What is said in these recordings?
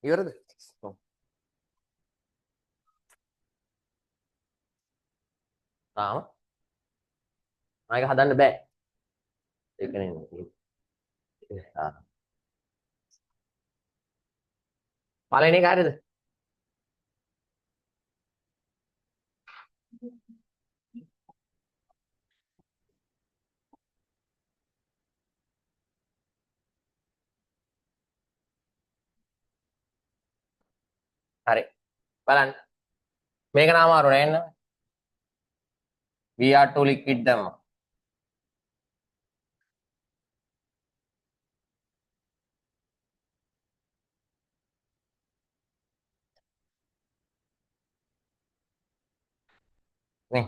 ඉවරද? ඔව්. තාම ආයෙක හදන්න බෑ. ඒකනේ. ආ. පළවෙනි එක හරියද? හරි. බලන්න. මේක නාම අමාරු නෑ නේද? VR2 liquid දැම්මා. නේ.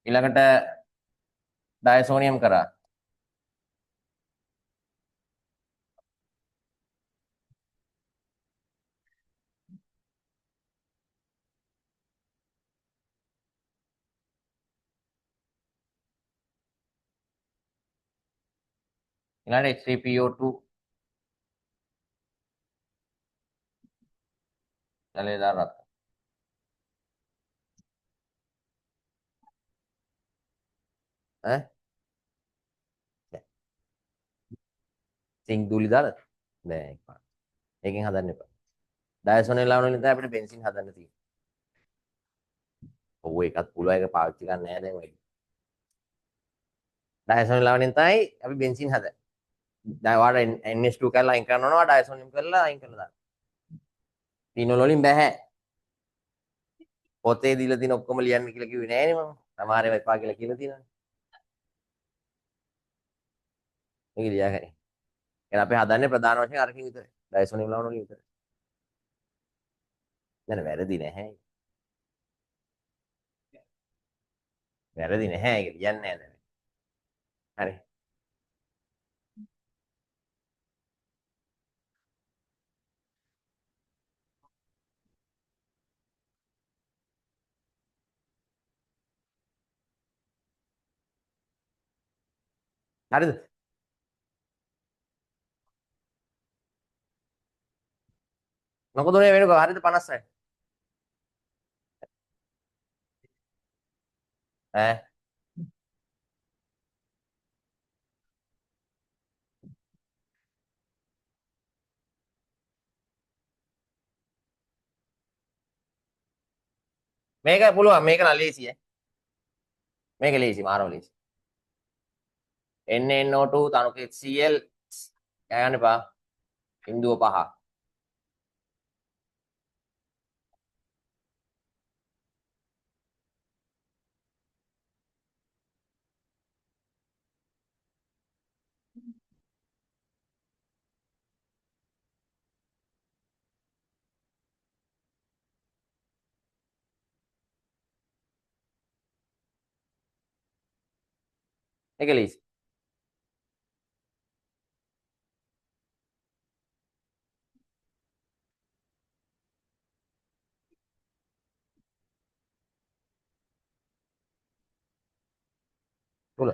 ඊළඟට ඩයසෝනියම් කරා. ඊළඟට H3PO2 ජලය දාරක්. ඈ? සිංක් දූලි දාලා? බෑ එපා. ඒකෙන් හදන්න එපා. ඩයසෝනියම් ලවණ වලින් තමයි අපිට බෙන්සින් හදන්න තියෙන්නේ. ඔව් ඒකත් පුළුවන් එක පාවිච්චි කරන්න නෑ දැන් ඔය. ඩයසෝනියම් ලවණෙන් තමයි අපි බෙන්සින් හදන්නේ. දැන් ඔයාලට NH2 කරලා අයින් කරනවා ඩයසෝනියම් කරලා අයින් කරලා දාන්න. ෆිනෝල් වලින් බෑ. පොතේ දීලා තියෙන ඔක්කොම ලියන්න කියලා කිව්වේ නෑනේ මම. සමහර ඒවා එපා කියලා කියලා තියෙනවා. මේක ලියාගන්න. එහෙනම් අපි හදන්නේ ප්‍රධාන වශයෙන් අරකින් විතරයි. ඩයසෝනියම් ලවණ වලින් විතරයි. නෑ වැරදි නැහැ. වැරදි නැහැ. ඒක ලියන්නේ නෑ. හරි. හරිද? මොකද ඔය වෙනකෝ හරිද 56? ඈ මේක පුළුවන් මේක නම් ලේසි ඈ. මේක ලේසි මාරම ලේසි. NNO2 තනුකෙත් Cl ගන්න එපා. බිඳුව 5. ඒක ලේසි. තුල.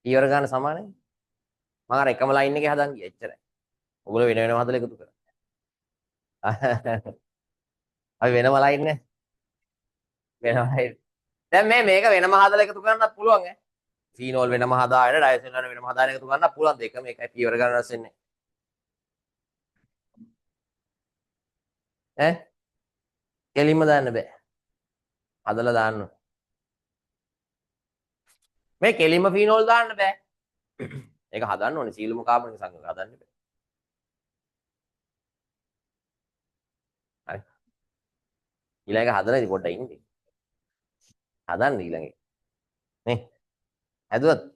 ඊවර ගන්න සමානයි. මම අර එකම ලයින් එකේ හදන් ගියා එච්චරයි. ඔයගොල්ලෝ වෙන වෙනම හදලා එකතු කරා. අපි වෙනම ලයින් නේ. වෙනම ලයින්. දැන් මේක වෙනම හදලා එකතු කරන්නත් පුළුවන් ඈ. ෆීනෝල් වෙනම හදාගෙන ඩයසෙනෝල් වෙනම හදාගෙන එකතු කරන්නත් පුළුවන් දෙකම එකයි ඊවර ගන්න රස වෙන්නේ. ඈ කෙලින්ම දාන්න බෑ. හදලා දාන්න. මේ කෙලින්ම ෆීනෝල් දාන්න බෑ. ඒක හදන්න ඕනේ සීලම කාබනික සංයෝග හදන්න බෑ. හරි. ඊළඟ එක හදලා ඉතින් පොඩ්ඩක් ඉන්නේ. හදන්න ඊළඟ එක. නේ. හැදුවත්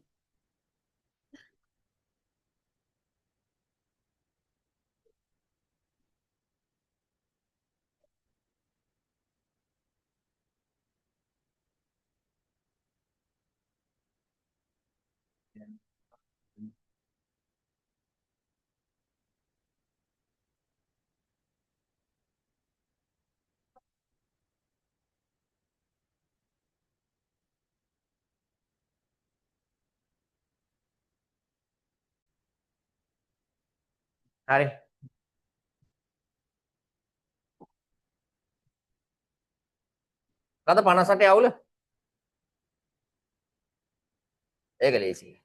හරි. කද 58 අවුල? ඒක ලේසියි.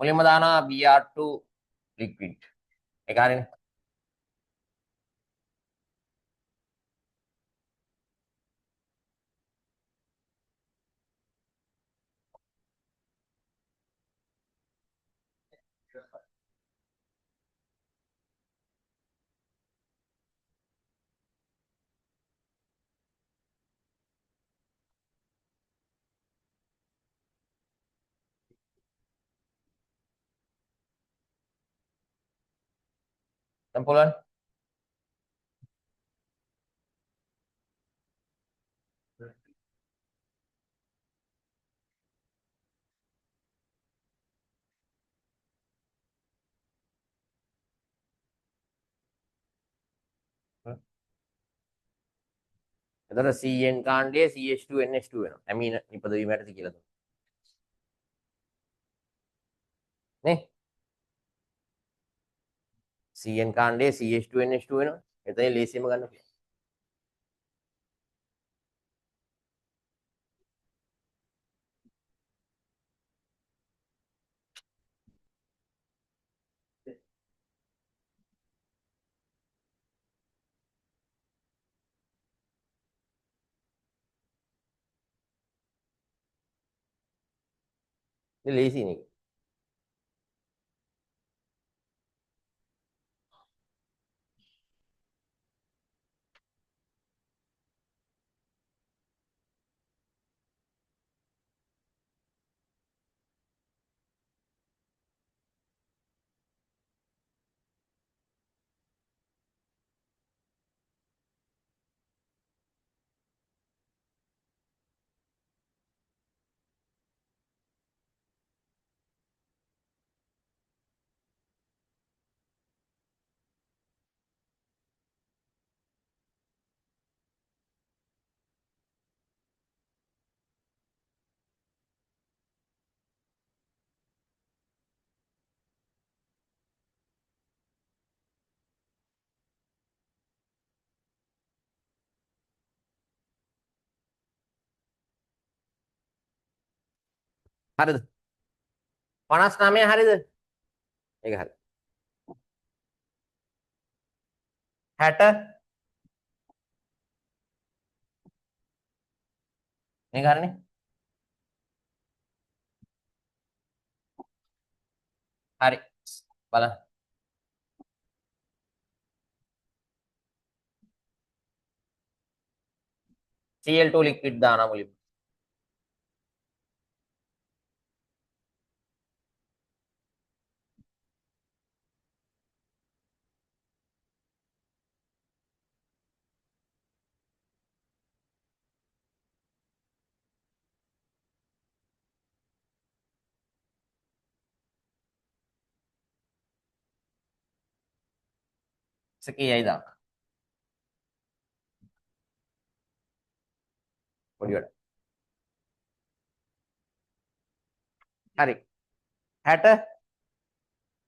මුලින්ම දානවා Br2 liquid. ඒක හරිනේ. දැන් පුළුවන්. එතකොට CN කාණ්ඩයේ CH2NH2 වෙනවා. ඇමීන නිපදවීම යටතේ කියලා දුන්නා. නේ? CN කාණ්ඩයේ CH2NH2 වෙනවා. එතන ලේසියම ගන්න පුළුවන්. ඉතින් ලේසියිනේ. හරිද? 59 හරිද? ඒක හරි. 60 මේක හරිනේ. හරි. බලන්න. Cl2 liquid දානවා මුලින්ම. සකීයයි දාන්න. පොඩි වැඩ. හරි. 60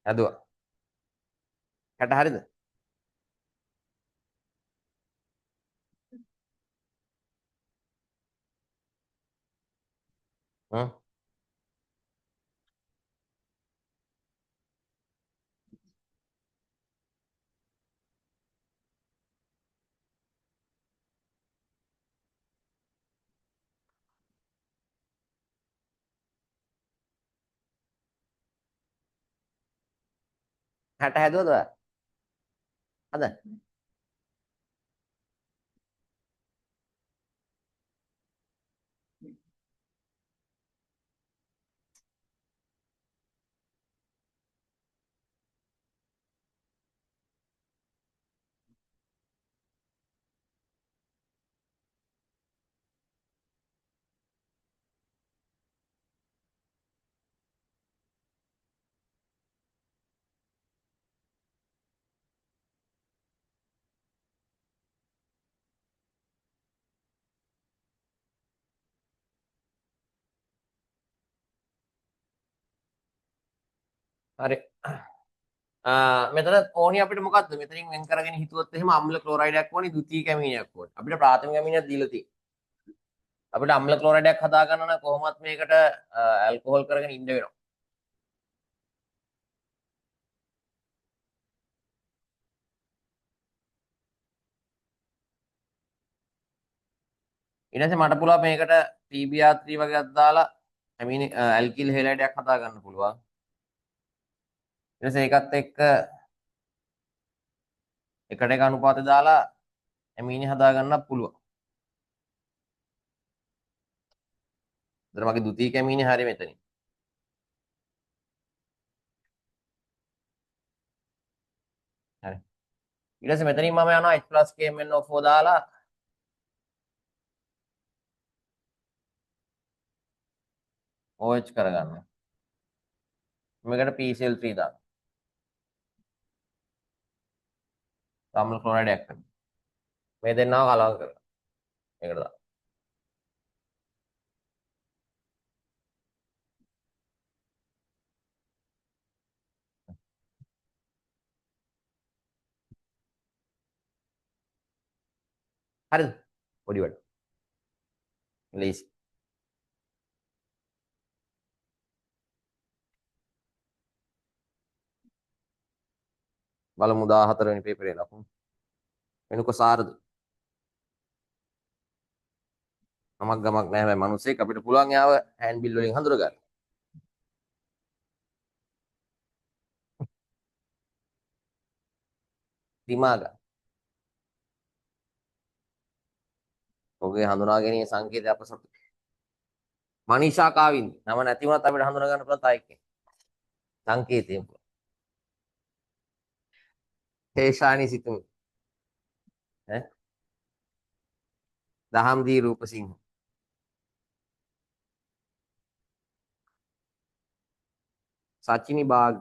හදුවා. 60 හරිද? හ්ම්. 60 හැදුවද ඔයා? හද. හරි. මෙතන ඕනි අපිට මොකද්ද? මෙතනින් වෙන් කරගෙන හිතුවොත් එහෙම අම්ල ක්ලෝරයිඩයක් ඕනි, ද්විතීයික ඇමීනයක් ඕනි. අපිට ප්‍රාථමික ඇමීනයක් දීලා තියෙනවා. අපිට අම්ල ක්ලෝරයිඩයක් හදා ගන්න නම් කොහොමත් මේකට ඇල්කොහොල් කරගෙන ඉන්න වෙනවා. ඊට පස්සේ මට පුළුවන් මේකට TBR3 වගේක් දාලා ඇමීන ඇල්කිල් හෙලයිඩයක් හදා ගන්න පුළුවන්. ඊට පස්සේ ඒකත් එක්ක එකට එක අනුපාතය දාලා ඇමීන හදා ගන්නත් පුළුවන්. ඒතර මගේ ද්විතීයික ඇමීනේ හරිය මෙතනින්. හරි. ඊට පස්සේ මෙතනින් මම යනවා H+ KMnO4 දාලා OH කරගන්න. මේකට PCl3 දාන්න. අම්ල ක්ලෝරයිඩයක් කරන්න. මේ දෙන්නව කලවම් කරලා. මේකට දාන්න. හරිද? පොඩි වැඩ. ලීස්. බලමු 14 වෙනි පේපරේ ලකුණු. වෙනකො සාරද? නමක් ගමක් නැහැ හැබැයි මිනිස්සෙක් අපිට පුළුවන් යාව හෑන්ඩ් බිල් වලින් හඳුර ගන්න. දිමාග. ඔහුගේ හඳුනා ගැනීම සංකේතය අප සතු. මනීෂා කාවින්ද. නම නැති වුණත් අපිට හඳුනා ගන්න පුළුවන් තායි කෙනෙක්. සංකේතය. හේෂානි සිතුමි. ඈ දහම්දී රූපසිංහ. සචිනි භාග්‍ය.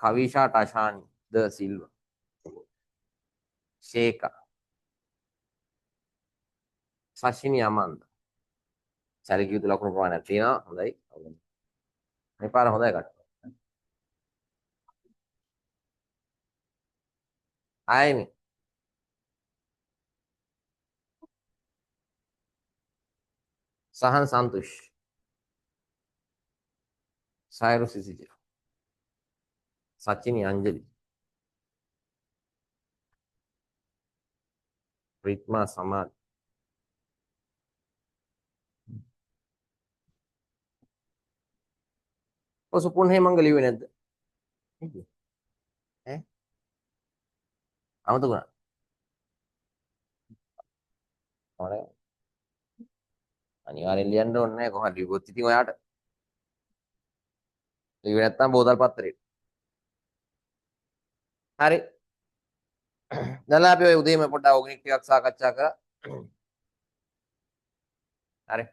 කවිෂා ටෂානි ද සිල්වා. ශේඛා. සශිනි අමන්ද. සැලකිය යුතු ලකුණු ප්‍රමාණයක් තියෙනවා. හොඳයි. මේ පාර හොඳයි කට. ආයෙමි. සහන් සන්තුෂ්. සයරු සිසිජ. සචිනි අංජලි. රිත්මා සමාධි. ඔය සුපුන් හේමංග ලිව්වේ නැද්ද? ඈ අමතක වුණා. මම අනිවාර්යෙන් ලියන්න ඕනේ නැහැ කොහොමද ලිව්වොත් ඉතින් ඔයාට ලිව්වේ නැත්තම් බෝතල් පත්තරේ. හරි. දැන් අපි ඔය උදේම පොඩ්ඩක් ඕගනික් ටිකක් සාකච්ඡා කරා. හරි.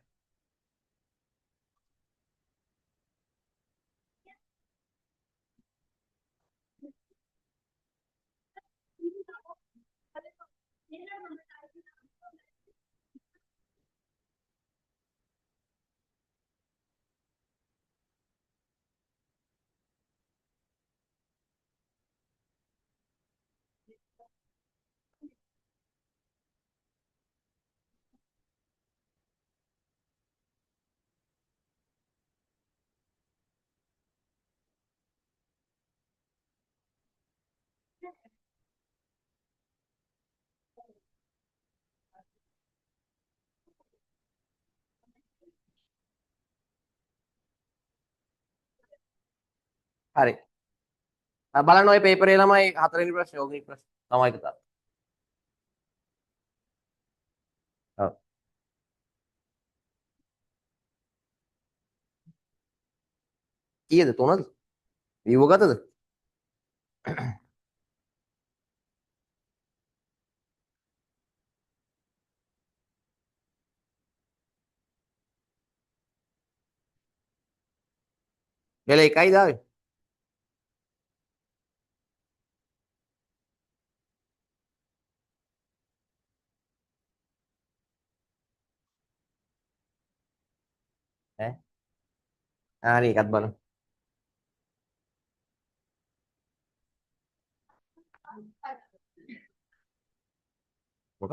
හරි. බලන්න ඔය පේපරේ ළමයි හතරවෙනි ප්‍රශ්නේ ඕගනික් ප්‍රශ්න තමයි කතා. ඔව්. කීයද 3ද? විවෝ ගතද? බෙල එකයි දාවේ. ඈ හරි එකත් බලමු. මොකක්?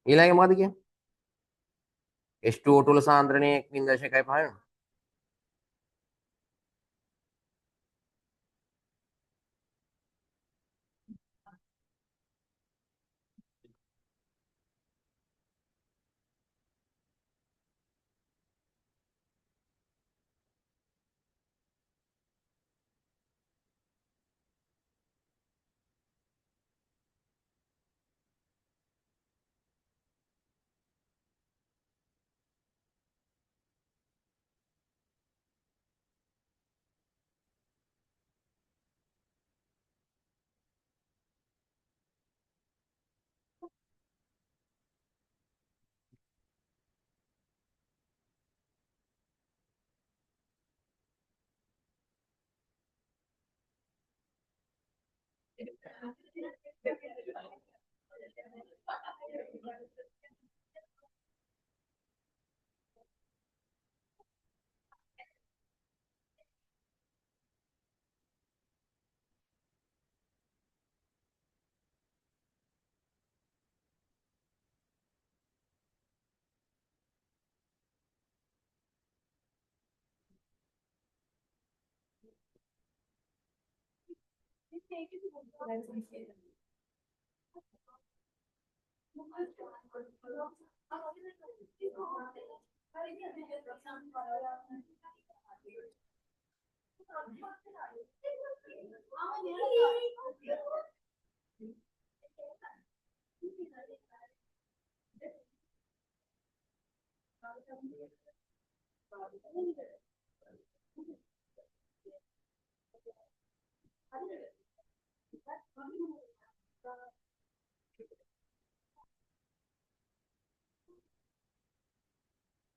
ඊළඟ මොකද කියන්නේ? H2O2 වල සාන්ද්‍රණය 0.5 වෙනවා.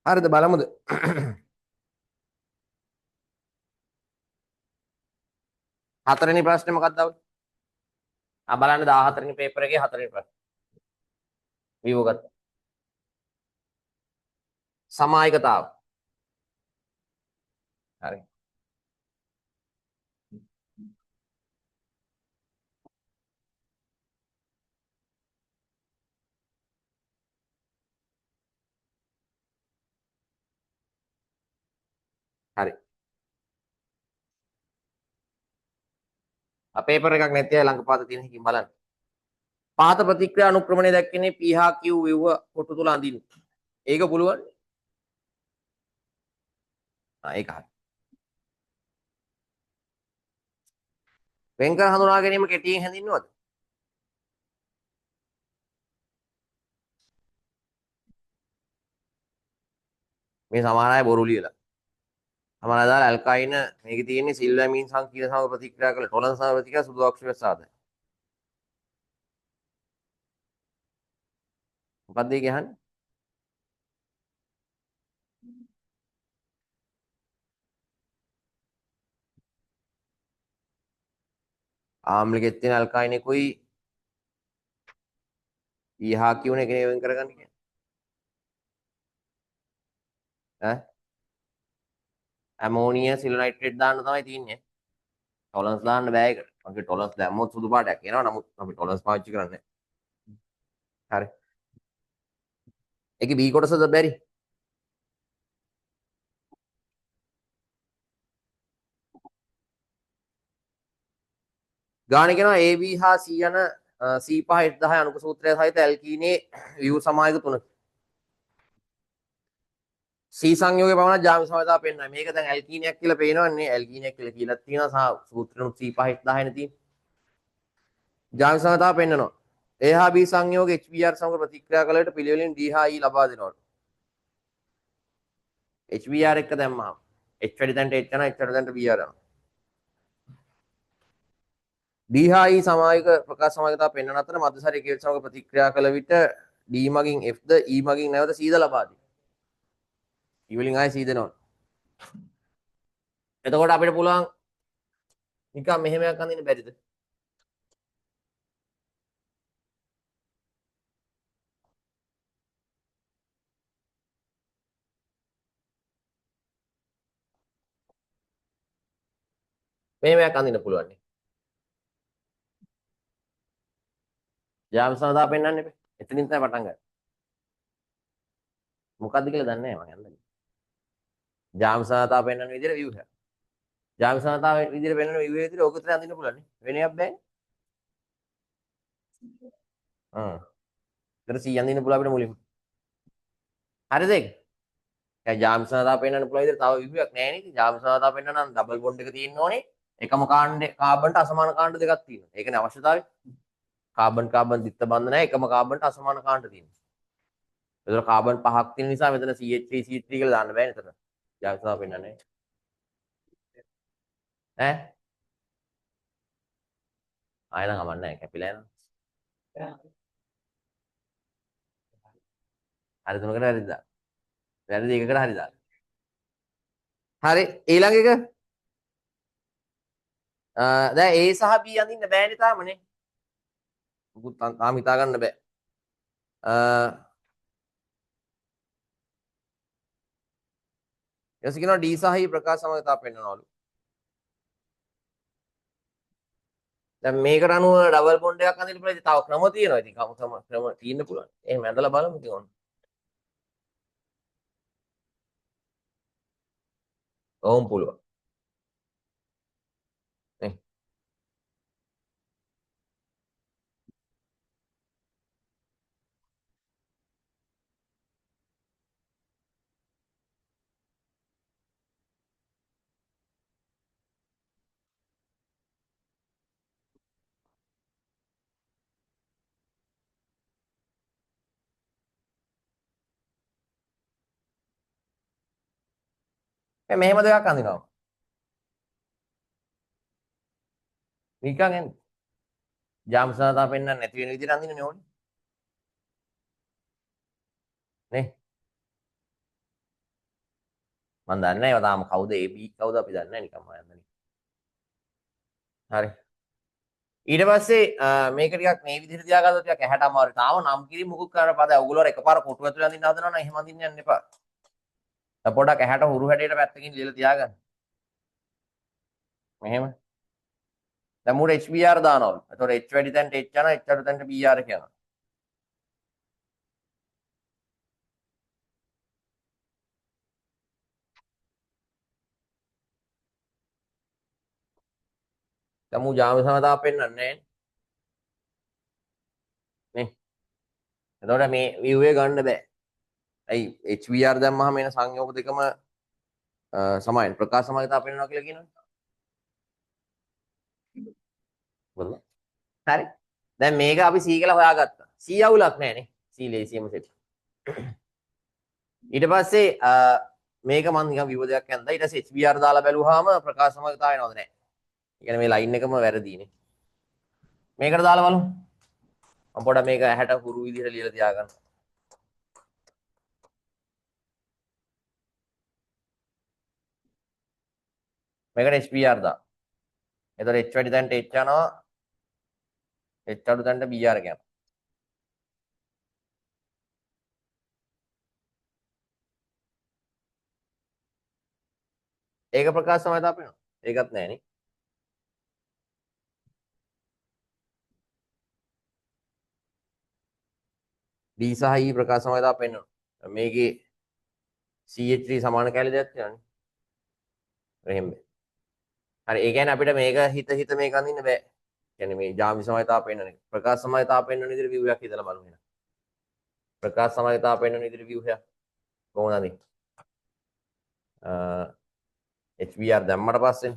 හරිද බලමුද? හතරවෙනි ප්‍රශ්නේ මොකක්ද අවුල්? බලන්න 14 වෙනි පේපර් එකේ හතරවෙනි ප්‍රශ්නේ. විවෝ ගත්තා. සමායිකතාව. හරි. හරි. පේපර් එකක් නැති අය ළඟපාත තියෙන එකකින් බලන්න. පහත ප්‍රතික්‍රියා අනුක්‍රමණය දැක්කන්නේ P හා Q ව්‍යුහ කොටු තුල අඳින්න. ඒක පුළුවන්. ඒක හරි. වෙන්කර හඳුනා ගැනීම කෙටියෙන් හැඳින්වුවද? මේ සමහර අය බොරු ලියලා. සමහර අය දාලා ඇල්කයින මේකේ තියෙන්නේ සිල්වැමීන් සංකීර්ණ සමග ප්‍රතික්‍රියා කළ ටොලන්ස් සමග ප්‍රතික්‍රියා සුදු අක්ෂර සාධන. මොකක්ද ඒ කියන්නේ? ආම්ලිකෙත් තියෙන ඇල්කයිනෙකුයි ඊහා කියුන එක නේ වෙන් කරගන්න කියන්නේ. ඈ ඇමෝනිය සිල් නයිට්‍රේට් දාන්න තමයි තියෙන්නේ. ටොලන්ස් දාන්න බෑ ඒකට. මගේ ටොලන්ස් දැම්මොත් සුදු පාටයක් එනවා. නමුත් අපි ටොලන්ස් පාවිච්චි කරන්නේ නැහැ. හරි. ඒකේ B කොටසද බැරි? ගාණ කියනවා AB හා C යන C5H10 අණුක සූත්‍රය සහිත ඇල්කීනේ ව්‍යුහ සමායක තුනකි. C සංයෝගයේ පමණ ජාමි සමතාව පෙන්වනවා. මේක දැන් ඇල්කීනයක් කියලා පේනවන්නේ. ඇල්කීනයක් කියලා කියලා තියෙනවා සහ සූත්‍රෙනුත් C5H10 නේ තියෙන්නේ. ජාමි සමතාව පෙන්වනවා. A හා B සංයෝග HBr සමග ප්‍රතික්‍රියා කළ විට පිළිවෙලින් D හා E ලබා දෙනවා. HBr එක දැම්මම H වැඩි තැනට H යනවා, H වැඩි තැනට Br යනවා. D හා E සමායක ප්‍රකාශ සමායකතාව පෙන්වන අතර මධ්‍යස්ථ කේල් සමග ප්‍රතික්‍රියා කළ විට D මගින් F ද E මගින් නැවත C ද ලබා දී. E වලින් ආයෙ C දෙනවා. එතකොට අපිට පුළුවන් නිකන් මෙහෙම එකක් අඳින්න බැරිද? මේක අඳින්න පුළුවන් නේ. ජාම් සඳහා පෙන්වන්න එපා. එතනින් තමයි පටන් ගන්න. මොකද්ද කියලා දන්නේ නැහැ මම යන්නේ. ජාම් සඳහා පෙන්වන්න විදිහට view එක. ජාම් සඳහා විදිහට පෙන්වන්න view එක විදිහට ඕක විතර අඳින්න පුළුවන් නේ. වෙන එකක් බෑනේ. හ්ම්. ඒතර 100 අඳින්න පුළුවන් අපිට මුලින්ම. හරිද ඒක? දැන් ජාම් සඳහා පෙන්වන්න පුළුවන් විදිහට තව view එකක් නැහැ නේද? ජාම් සඳහා පෙන්වන්න නම් ඩබල් බොන්ඩ් එක තියෙන්න ඕනේ. එකම කාණ්ඩේ කාබන්ට අසමාන කාණ්ඩ දෙකක් තියෙනවා. ඒකනේ අවශ්‍යතාවය. කාබන් කාබන් දිත්ත බඳ නැහැ. එකම කාබන්ට අසමාන කාණ්ඩ තියෙනවා. ඒතර කාබන් පහක් තියෙන නිසා මෙතන CH3 CH3 කියලා දාන්න බෑනේ එතන. ජාම් සඳහා පෙන්වන්නේ. ඈ ආයෙ නම් කමක් නැහැ කැපිලා යනවා. හරි තුනකට වැරදි දාන්න. වැරදි එකකට හරි දාන්න. හරි ඊළඟ එක දැන් A සහ B අඳින්න බෑනේ තාමනේ. මුකුත් තාම හිතා ගන්න බෑ. ඊට කියනවා D සහ E ප්‍රකාශ සමගතාව පෙන්වනවලු. දැන් මේකට අනුව ඩබල් බොන්ඩ් එකක් අඳින්න පුළුවන්. තව ක්‍රම තියෙනවා. ඉතින් ක්‍රම තියෙන්න පුළුවන්. එහෙම ඇඳලා බලමු ඉතින් ඔන්න. ඕම් පුළුවන්. නේ. මෙහෙම දෙකක් අඳිනවා. නිකන් එන්නේ. ජාම් සඳහා පෙන්වන්න නැති වෙන විදිහට අඳින්නනේ ඕනේ. නේ. මම දන්නේ නැහැ ඒවා තාම කවුද AB කවුද අපි දන්නේ නැහැ නිකම්ම යන්නේ. හරි. ඊට පස්සේ මේක ටිකක් මේ විදිහට තියාගත්තොත් ටිකක් ඇහැට අමාරුයි. තාම නම් කිරි මුකුත් කරන්න පද ඔයගොල්ලෝ එකපාර කොටු ඇතුලේ අඳින්න හදනවා නම් එහෙම අඳින්න යන්න එපා. දැන් පොඩක් ඇහැට හුරු හැඩයට පැත්තකින් ලියලා තියාගන්න. මෙහෙම. දැන් මුට HBR දානවා. එතකොට H වැඩි තැනට H යනවා, H අඩු තැනට BR එක යනවා. දැන් මු ජාම සමතාව පෙන්වන්නේ නැහැ නේ. එතකොට මේ view එක ගන්න බෑ. ඇයි HBR දැම්මහම එන සංයෝග දෙකම සමාන ප්‍රකාශ සමගතාව පෙන්වනවා කියලා කියනවනේ. බලන්න. හරි. දැන් මේක අපි C කියලා හොයාගත්තා. C අවුලක් නැහැ නේ. C ලේසියම සෙට්. ඊට පස්සේ මේක මම නිකන් view දෙයක් යන්දා. ඊට පස්සේ HBR දාලා බැලුවාම ප්‍රකාශ සමගතාව එනවද නැහැ. ඒ කියන්නේ මේ ලයින් එකම වැරදිනේ. මේකට දාලා බලමු. මම පොඩ්ඩක් මේක ඇහැට හුරු විදිහට ලියලා තියාගන්න. මේකට HBR දා. එතකොට H වැඩි තැනට H යනවා. H අඩු තැනට BR එක යනවා. ඒක ප්‍රකාශ සමගතාව පේනවා. ඒකත් නැහැ නේ. D සහ E ප්‍රකාශ සමගතාව පේනවා. මේකේ CH3 සමාන කැලේ දෙයක් තියෙනවානේ. එහෙම බෑ. හරි ඒ කියන්නේ අපිට මේක හිත මේක අඳින්න බෑ. කියන්නේ මේ ජාමි සමගතාව පේන්න එක. ප්‍රකාශ සමගතාව පේන්න විදිහට view එකක් හිතලා බලමු එහෙනම්. ප්‍රකාශ සමගතාව පේන්න විදිහට view එකක් කොහොමද අඳින්නේ? HBR දැම්මට පස්සේ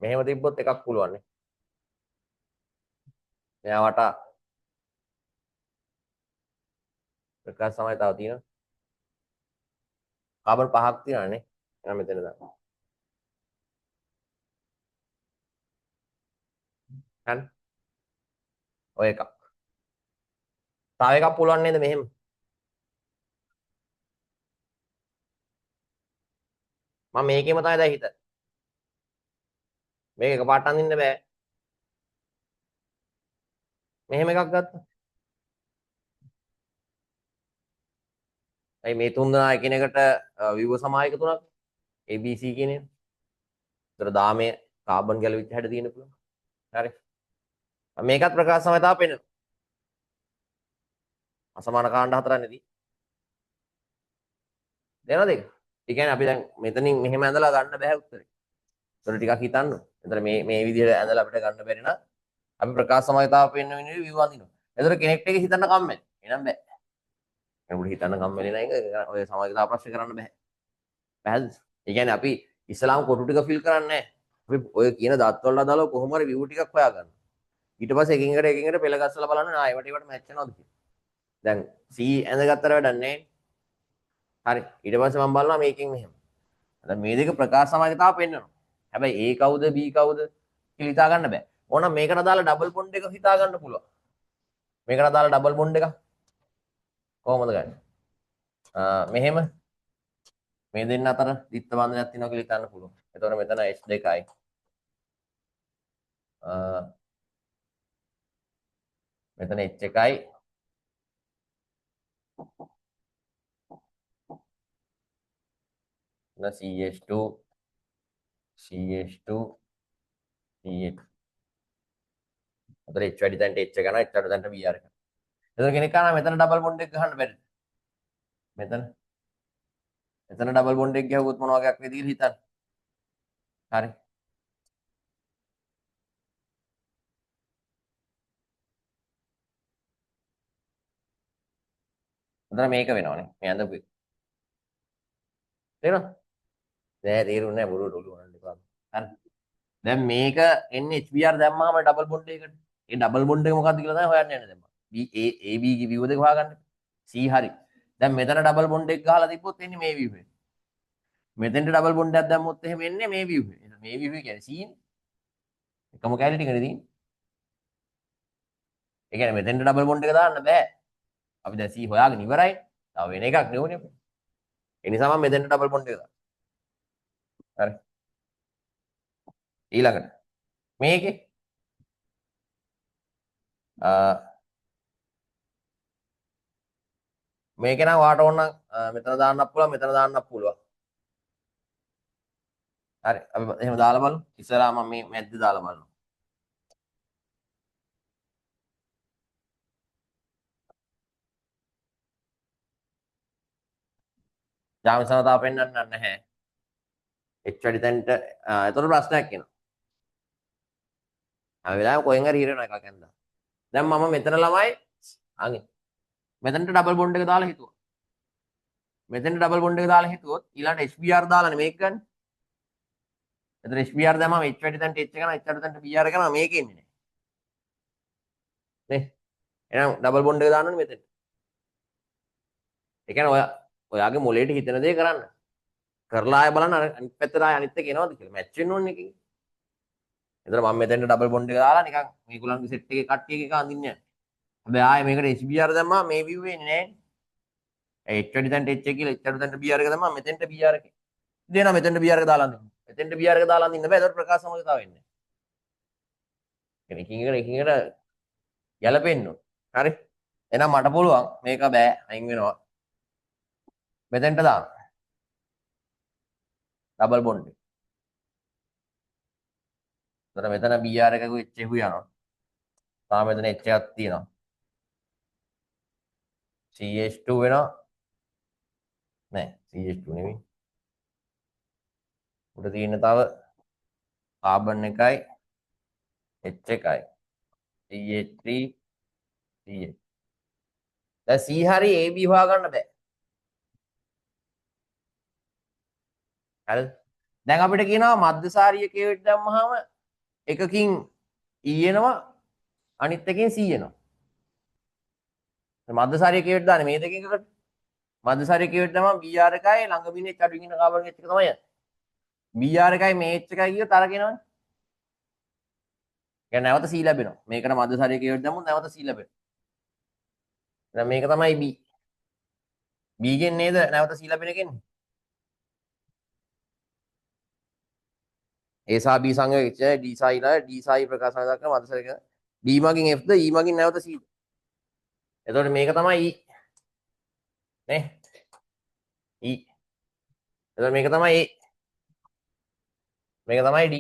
මෙහෙම තිබ්බොත් එකක් පුළුවන් නේ. මෙයා වටා ප්‍රකාශ සමගතාව තියෙනවා. කාබන් පහක් තියෙනවා නේ. එහෙනම් මෙතන දාන්න. හරි. ඔය එකක්. තව එකක් පුළුවන් නේද මෙහෙම? මම මේකෙම තමයි දැන් හිත. මේක එකපාරට අඳින්න බෑ. මෙහෙම එකක් ගත්තා. ඇයි මේ තුන් දෙනා එකිනෙකට විව සමායක තුනක් ABC කියන එක. ඒතර දාමයේ කාබන් ගැලවිච්ච හැඩ තියෙන පුළුවන්. හරි. මේකත් ප්‍රකාශ සමතාව පෙන්වනවා. අසමාන කාණ්ඩ හතරක් නෙදී. දෙනවද ඒක? ඒ කියන්නේ අපි දැන් මෙතනින් මෙහෙම ඇඳලා ගන්න බෑ උත්තරේ. ඒතර ටිකක් හිතන්න. ඒතර මේ විදිහට ඇඳලා අපිට ගන්න බැරි නම් අපි ප්‍රකාශ සමතාව පෙන්වන විදිහට විව අඳිනවා. ඒතර කෙනෙක්ට ඒක හිතන්න කම්මැලි. එහෙනම් බෑ. කෙනෙකුට හිතන්න කම්මැලි නම් ඒක ඔය සමගතාව ප්‍රශ්න කරන්න බෑ. පැහැදිලිද? ඒ කියන්නේ අපි ඉස්ලාම් කොටු ටික ෆිල් කරන්නේ නැහැ. අපි ඔය කියන දත් වලට දාලා කොහොම හරි view ටිකක් හොයාගන්න. ඊට පස්සේ එකින් එකට පෙළ ගස්සලා බලන්න ආ ඒවට මැච් වෙනවද කියලා. දැන් C ඇඳගත්තට වැඩක් නැහැ. හරි. ඊට පස්සේ මම බලනවා මේකෙන් මෙහෙම. දැන් මේ දෙක ප්‍රකාශ සමානතාව පෙන්වනවා. හැබැයි A කවුද B කවුද කියලා හිතා ගන්න බෑ. ඕනම් මේකට දාලා ඩබල් බොන්ඩ් එක හිතා ගන්න පුළුවන්. මේකට දාලා ඩබල් බොන්ඩ් එක කොහොමද ගන්නේ? මෙහෙම මේ දෙන්න අතර දිත්ත බන්ධනයක් තියෙනවා කියලා හිතන්න පුළුවන්. එතකොට මෙතන H2යි. මෙතන H1යි. CH2 CH2 CH. අතර H වැඩි තැනට H ගන්නවා, H අඩු තැනට Br එක. එතකොට කෙනෙක් කනවා මෙතන ඩබල් බොන්ඩ් එක ගහන්න බැරිද? මෙතන ඩබල් බොන්ඩ් එක ගහුවොත් මොන වගේක් වේද කියලා හිතන්න. හරි. මෙතන මේක වෙනවනේ. මේ අඳපු එක. තේරෙනවද? නෑ තේරුන්නේ නෑ බොරුවට ඔළුව වහන්න එපා. හරි. දැන් මේක එන්නේ HBr දැම්මම ඩබල් බොන්ඩ් එකකට. ඒ ඩබල් බොන්ඩ් එක මොකක්ද කියලා තමයි හොයන්න යන්නේ දැන්. B A AB ගේ view දෙක හොයාගන්න. C හරි. දැන් මෙතන ඩබල් බොන්ඩ් එක ගහලා තිබ්බොත් එන්නේ මේ view එක. මෙතෙන්ට ඩබල් බොන්ඩ් එකක් දැම්මොත් එහෙම එන්නේ මේ view එක. එහෙනම් මේ view එක කියන්නේ C නේ. එකම කැලේ ටිකනේ තියෙන්නේ. ඒ කියන්නේ මෙතෙන්ට ඩබල් බොන්ඩ් එක දාන්න බෑ. අපි දැන් C හොයාගෙන ඉවරයි. තව වෙන එකක් නෙවෙයි. ඒ නිසා මම මෙතෙන්ට ඩබල් බොන්ඩ් එක දානවා. හරි. ඊළඟට මේකේ මේක නම් වාට ඕන මෙතන දාන්නත් පුළුවන් මෙතන දාන්නත් පුළුවන්. හරි අපි එහෙම දාලා බලමු. ඉස්සරහා මම මේ මැද්ද දාලා බලනවා. ජාමි සමතාව පෙන්වන්න නැහැ. H වැඩි තැනට එතකොට ප්‍රශ්නයක් එනවා. හැම වෙලාවෙම කොහෙන් හරි හිරෙන එකක් ඇන්දා. දැන් මම මෙතන ළමයි අගේ මෙතනට ඩබල් බොන්ඩ් එක දාලා හිතුවා. මෙතෙන්ට ඩබල් බොන්ඩ් එක දාලා හිතුවොත් ඊළඟට HBr දාලානේ මේක ගන්න. එතන HBr දැම්මම H වැඩි තැනට H කරනවා H අඩු තැනට Br කරනවා මේක එන්නේ නැහැ. නේ? එහෙනම් ඩබල් බොන්ඩ් එක දාන්න ඕනේ මෙතෙන්ට. ඒ කියන්නේ ඔයාගේ මොලේට හිතෙන දේ කරන්න. කරලා ආය බලන්න අනිත් පැත්තට ආය අනිත් එක එනවද කියලා මැච් වෙන්න ඕනේ එකකින්. එතන මම මෙතෙන්ට ඩබල් බොන්ඩ් එක දාලා නිකන් මේගොල්ලන්ගේ සෙට් එකේ කට්ටියක එක අඳින්න යනවා. හැබැයි ආයේ මේකට HBr දැම්මම මේ view එන්නේ නැහැ. H වැඩි තැනට H කියලා H අඩු තැනට Br එක දැම්මම මෙතෙන්ට Br එක. ඉතින් එනවා මෙතෙන්ට Br එක දාලා අඳින්න. මෙතෙන්ට Br එක දාලා අඳින්න බෑ. ඒකට ප්‍රකාශ සමගතාව වෙන්නේ නැහැ. එකින් එකට ගැලපෙන්න ඕන. හරි. එහෙනම් මට පුළුවන් මේක බෑ අයින් වෙනවා. මෙතෙන්ට දාන්න. ඩබල් බොන්ඩ් එක. එතන මෙතන Br එකක H එකු යනවා. තාම මෙතන H එකක් තියෙනවා. CH2 වෙනවා. නෑ CH2 නෙවෙයි. උඩ තියෙන තව කාබන් එකයි H එකයි CH3 CH. දැන් C හරි AB හොයාගන්න බෑ. හරිද? දැන් අපිට කියනවා මධ්‍යසාරීය කේවට දැම්මහම එකකින් E එනවා අනිත් එකකින් C එනවා. මධ්‍යසාරීය කේවට දාන්නේ මේ දෙකෙන් එකකට. මධ්‍යසාරීය කේවට දැම්මම Br එකයි ළඟ බින්නේ H අඩුවෙන් ඉන්න කාබන් H එක තමයි යන්නේ. Br එකයි මේ H එකයි කියොත් අර කියනවනේ. කියන්නේ නැවත C ලැබෙනවා. මේකට මධ්‍යසාරීය කේවට දැම්මොත් නැවත C ලැබෙනවා. දැන් මේක තමයි B. B ගෙන් නේද නැවත C ලැබෙන එකන්නේ. A සහ B සංයෝගය D සහ E ලා D සහ E ප්‍රකාශ කරන මධ්‍යසාරීය B මගින් F ද E මගින් නැවත C ද? එතකොට මේක තමයි E නේ E. එතකොට මේක තමයි A. මේක තමයි D.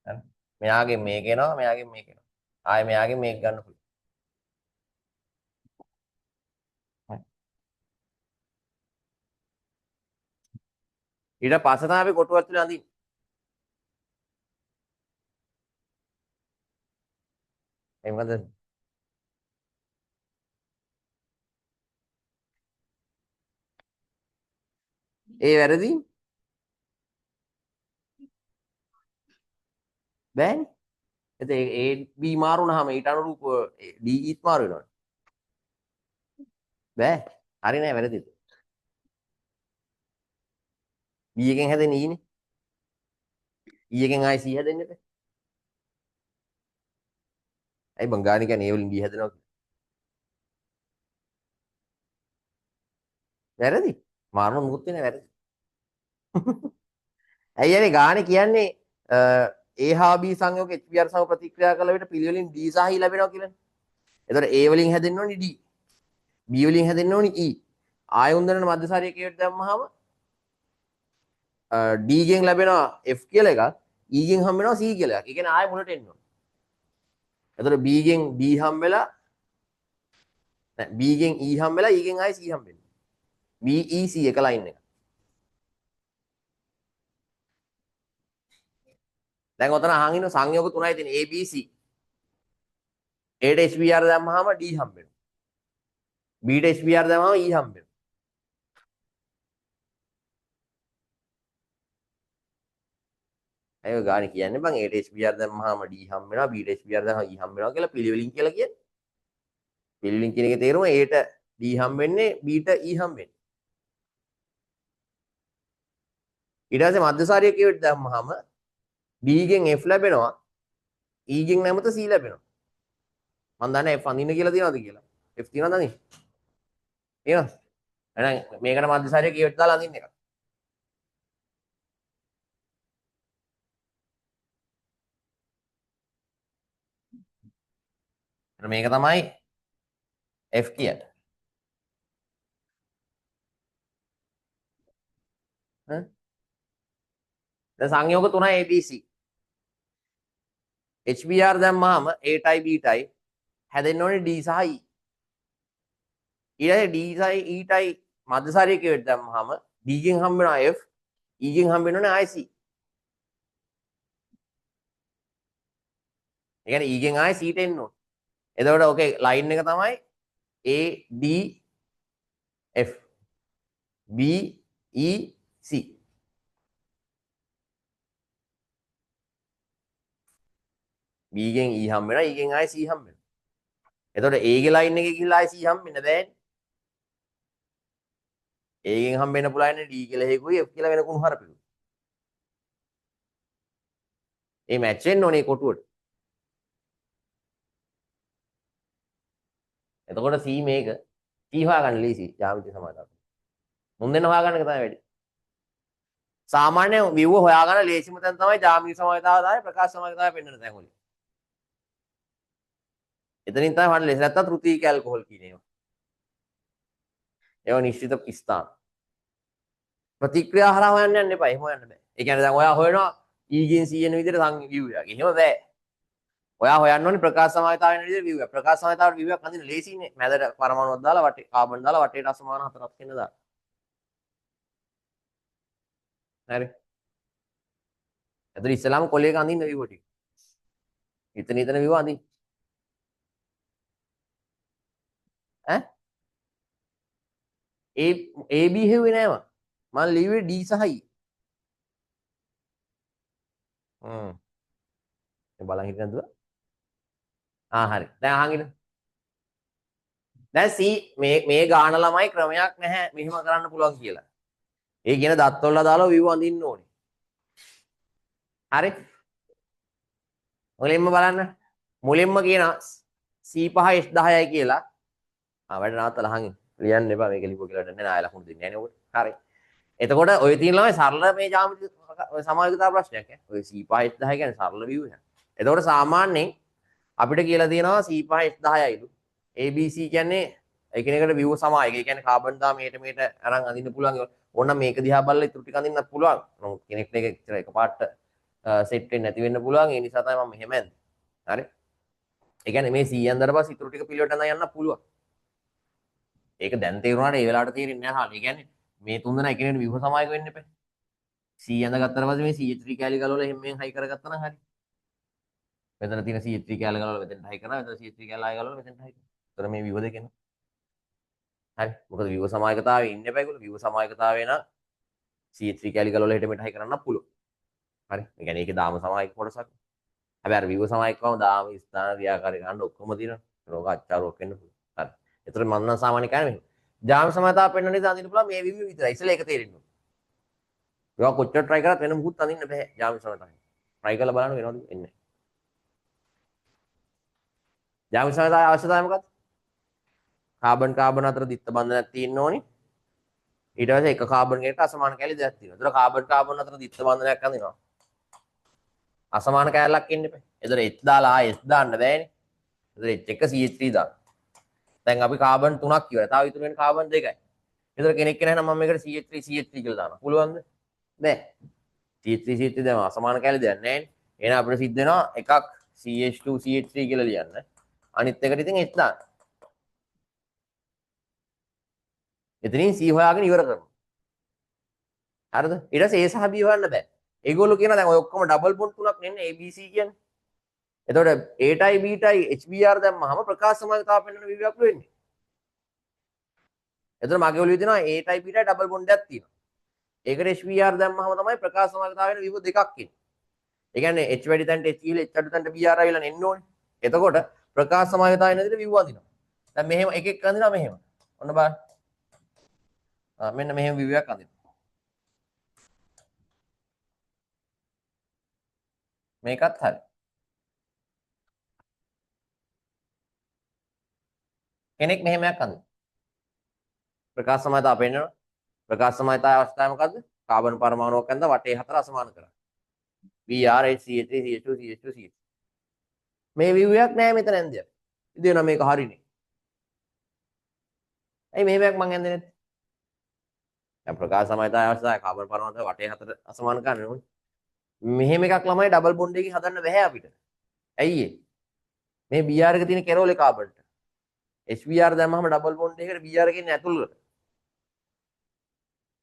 හරි. මෙයාගෙන් මේක එනවා මෙයාගෙන් මේක එනවා. ආයේ මෙයාගෙන් මේක ගන්න පුළුවන්. හරි. ඊට පස්සේ තමයි අපි කොටුවත් තුල අඳින්නේ. ඒ මොකද? ඒ වැරදි බෑනේ. එතේ A B මාරු වුණාම ඊට අනුරූප D E මාරු වෙනවනේ. බෑ. හරි නෑ වැරදිද? B එකෙන් හැදෙන්නේ E නේ. E එකෙන් ආයි C හැදෙන්නේ නැහැ. ඇයි බං ගාන කියන්නේ A වලින් B හැදෙනවා කියලා? වැරදි. මාරුම මුකුත් වෙන්නේ වැරදි. ඇයි අනේ ගානේ කියන්නේ A හා B සංයෝග HBr සම ප්‍රතික්‍රියා කළ විට පිළිවෙලින් D සහ E ලැබෙනවා කියලානේ. එතකොට A වලින් හැදෙන්න ඕනේ D. B වලින් හැදෙන්න ඕනේ E. ආයුන් දෙන මධ්‍යසාරයේ කේවට දැම්මහම D ගෙන් ලැබෙනවා F කියලා එකක් E ගෙන් හම්බ වෙනවා C කියලා එකක්. ඒ කියන්නේ ආයෙ මුලට එන්න ඕනේ. එතකොට B ගෙන් D හම්බ වෙලා නෑ B ගෙන් E හම්බ වෙලා E ගෙන් ආයෙ C හම්බ වෙනවා. B E C එක ලයින් එක. දැන් ඔතන අහන් ඉන්න සංයෝග තුනයි තියෙන්නේ A B C. A ට HBr දැම්මහම D හම්බ වෙනවා. B ට HBr දැම්මහම E හම්බ වෙනවා. අය ගානේ කියන්නේ බං A ට HBr දැම්මහම D හම්බ වෙනවා B ට HBr දැම්මහම E හම්බ වෙනවා කියලා පිළිවෙලින් කියලා කියන්නේ. පිළිවෙලින් කියන එකේ තේරුම A ට D හම්බ වෙන්නේ B ට E හම්බ වෙන්නේ. ඊට පස්සේ මධ්‍යසාරිය කියවට දැම්මහම D ගෙන් F ලැබෙනවා E ගෙන් නැමත C ලැබෙනවා. මම දන්නේ F අඳින්න කියලා තියනවද කියලා. F තියනවද අඳින්න? තියනවද? එහෙනම් මේකට මධ්‍යසාරිය කියවට දාලා අඳින්න එක. මේක තමයි F කියන්නේ. දැන් සංයෝග තුනයි ABC. HBr දැම්මහම A tie B ටයි හැදෙන්න ඕනේ D සහ E. ඊළඟට D සහ E ටයි මධ්‍යසාරිය කියවට දැම්මහම D ගෙන් හම්බ වෙනවා F E ගෙන් හම්බ වෙනෝනේ IC. ඒ කියන්නේ E ගෙන් ආයි C ට එන්න ඕනේ. එතකොට ඕකේ ලයින් එක තමයි A D F B E C. B ගෙන් E හම්බ වෙනවා E ගෙන් ආයි C හම්බ වෙනවා. එතකොට A ගේ ලයින් එකේ ගිහිල්ලා ආයි C හම්බ වෙන්න බෑනේ. A ගෙන් හම්බ වෙන්න පුළුවන් D කියලා හේකුයි F කියලා වෙන කුණු හරපෙලු. ඒ මැච් වෙන්න ඕනේ කොටුවට. එතකොට C මේක C හොයාගන්න ලීසි ජ්‍යාමිති සමාදාන. මුන් දෙන්න හොයාගන්න එක තමයි වැඩි. සාමාන්‍ය view හොයාගන්න ලේසිම තැන තමයි ජ්‍යාමිති සමාදාය දායි ප්‍රකාශ සමාදාය පෙන්වන තැන් වලින්. එතනින් තමයි වඩා ලේසි. නැත්තම් තෘතීක ඇල්කොහොල් කියන ඒවා. ඒවා නිශ්චිත ස්ථාන. ප්‍රතික්‍රියා හරහා හොයන්න යන්න එපා. එහෙම හොයන්න බෑ. ඒ කියන්නේ දැන් ඔයා හොයනවා E ගෙන් C එන විදිහට view එකක්. එහෙම බෑ. ඔයා හොයන්න ඕනේ ප්‍රකාශ සමායතාව වෙන විදිහට view එක. ප්‍රකාශ සමායතාවට view එකක් අඳින්න ලේසියිනේ. මැදට පරමාණුවක් දාලා වටේ කාබන් දාලා වටේට අසමාන හතරක් වෙන දාන්න. හරි. එතන ඉස්සලාම කොලයක අඳින්න view ටික. ඉතන view අඳින්න. ඈ? A B හෙව්වේ නෑම. මම ලිව්වේ D සහ E. බලන් හිටියද නැද්ද? හරි. දැන් අහන් ඉන්න. දැන් C මේ ගාන ළමයි ක්‍රමයක් නැහැ මෙහෙම කරන්න පුළුවන් කියලා. ඒ කියන දත්වල දාලා view අඳින්න ඕනේ. හරි. මුලින්ම බලන්න. මුලින්ම කියන C5H10යි කියලා. වැඩ නවත්තලා අහන් ඉන්න. ලියන්න එපා මේක ලිපුව කියලා දෙන්නේ නැහැ ලකුණු දෙන්නේ නැහැ නේ ඔකට. හරි. එතකොට ඔය තියෙන ළමයි සරල මේ ජ්‍යාමිති සමායකතා ප්‍රශ්නයක් ඈ. ඔය C5H10 කියන්නේ සරල view එක. එතකොට සාමාන්‍යයෙන් අපිට කියලා තියෙනවා C5H10යිලු. ABC කියන්නේ එකිනෙකට view සමායක. ඒ කියන්නේ කාබන් දා මේට අරන් අඳින්න පුළුවන්. ඕනනම් මේක දිහා බලලා ඉතුරු ටික අඳින්නත් පුළුවන්. නමුත් කෙනෙක්ට ඒක එකපාරට සෙට් වෙන්නේ නැති වෙන්න පුළුවන්. ඒ නිසා තමයි මම මෙහෙම ඇන්නේ. හරි. ඒ කියන්නේ මේ C අඳලා පස්සේ ඉතුරු ටික පිළිවෙලට අඳන් යන්න පුළුවන්. ඒක දැන් තේරුණාට ඒ වෙලාවට තේරෙන්නේ නැහැ හාල්. ඒ කියන්නේ මේ තුන් දෙනා එකිනෙකට view සමායක වෙන්න එපා. C අඳගත්තට පස්සේ මේ CH3 කැලි ගලවලා එහෙම හයි කරගත්තා නම් හරි. මෙතන තියෙන CH3 කැලි ගලවලා මෙතෙන්ට හයි කරනවා. මෙතන CH3 කැලි ආය ගලවලා මෙතෙන්ට හයි කරනවා. ඒතර මේ view දෙකෙන්. හරි. මොකද view සමායකතාවයේ ඉන්න එපා ඒගොල්ලෝ. view සමායකතාවයේ නම් CH3 කැලි ගලවලා හිට මෙතන හයි කරන්න පුළුවන්. හරි. ඒ කියන්නේ ඒකේ දාම සමායක කොටසක්. හැබැයි අර view සමායකවම දාම ස්ථාන ක්‍රියාකාරී ගන්න ඔක්කොම තියෙනවා. රෝග අච්චාරුවක් වෙන්න පුළුවන්. හරි. ඒතර මම නම් සාමාන්‍ය කියන්නේ මෙහෙම. දාම සමායකතාව පෙන්වන්න නිසා අඳින්න පුළුවන් මේ view විතරයි. ඉතින් ඒක තේරෙන්න ඕනේ. ඒවා කොච්චර try කරත් වෙන මුකුත් අඳින්න බෑ. දාම සමායකතාවය. try කරලා බලන්න වෙනවද එන්නේ. දාම සමායකතාවයේ අවශ්‍යතාවය මොකක්ද? කාබන් කාබන් අතර දිත්ත බන්ධනයක් තියෙන්න ඕනි. ඊට පස්සේ එක කාබන් එකකට අසමාන කැලි දෙකක් තියෙනවා. ඒතර කාබන් කාබන් අතර දිත්ත බන්ධනයක් අඳිනවා. අසමාන කැලලක් ඉන්න එපා. ඒතර H දාලා ආයෙ H දාන්න බෑනේ. ඒතර H එක CH3 දාන්න. දැන් අපි කාබන් 3ක් ඉවරයි. තව ඉතුරු වෙන කාබන් 2යි. ඒතර කෙනෙක් කෙනා නම් මම මේකට CH3 කියලා දානවා. පුළුවන්ද? බෑ. CH3 දැන් අසමාන කැලි දෙයක් නැහැ නේ. එහෙනම් අපිට සිද්ධ වෙනවා එකක් CH2 CH3 කියලා ලියන්න. අනිත් එකට ඉතින් H දාන්න. එතනින් C හොයාගෙන ඉවර කරනවා. හරිද? ඊට පස්සේ A සහ B හොයන්න බෑ. ඒගොල්ලෝ කියනවා දැන් ඔය ඔක්කොම ඩබල් බොන්ඩ් තුනක් නෙන්නේ ABC කියන්නේ. එතකොට Aටයි Bටයි HBr දැම්මහම ප්‍රකාශ සමානතාව පෙන්වන විවිධයක් වෙන්නේ. එතකොට මගේ ඔළුවේ තියෙනවා Aටයි Bටයි ඩබල් බොන්ඩ් එකක් තියෙනවා. ඒකට HBr දැම්මහම තමයි ප්‍රකාශ සමානතාව වෙන විවිධ දෙකක් එන්නේ. ඒ කියන්නේ H වැඩි තැනට H ගිහලා H අඩු තැනට Br ආවිලා එන්න ඕනේ. එතකොට ප්‍රකාශ සමානතාව වෙන විදිහට විව් අඳිනවා. දැන් මෙහෙම එකෙක් අඳිනවා මෙහෙම. ඔන්න බලන්න. මෙන්න මෙහෙම විවිධයක් අඳිනවා. මේකත් හරි. කෙනෙක් මෙහෙමයක් අඳිනවා. ප්‍රකාශ සමානතාව පෙන්වනවා. ප්‍රකාශ සමානතාවයේ අවස්ථාව මොකද්ද? කාබන් පරමාණුවක් ඇඳලා වටේ හතර අසමාන කරා. Br HCH3 CH2 CH2 CH. මේ විව්යක් නෑ මෙතන ඇන්දියක්. ඉතින් මේක හරිනේ. ඇයි මෙහෙමයක් මං ඇන්දේ නැත්තේ? දැන් ප්‍රකාශ සමානතාවයේ අවස්ථාවේ කාබන් පරමාණු වටේ හතර අසමාන කරන්න ඕනේ. මෙහෙම එකක් ළමයි ඩබල් බොන්ඩ් එකකින් හදන්න බෑ අපිට. ඇයි මේ Br එක තියෙන කෙරෝලේ කාබන්ට. HBr දැම්මම ඩබල් බොන්ඩ් එකකට Br එක ඉන්නේ ඇතුළට.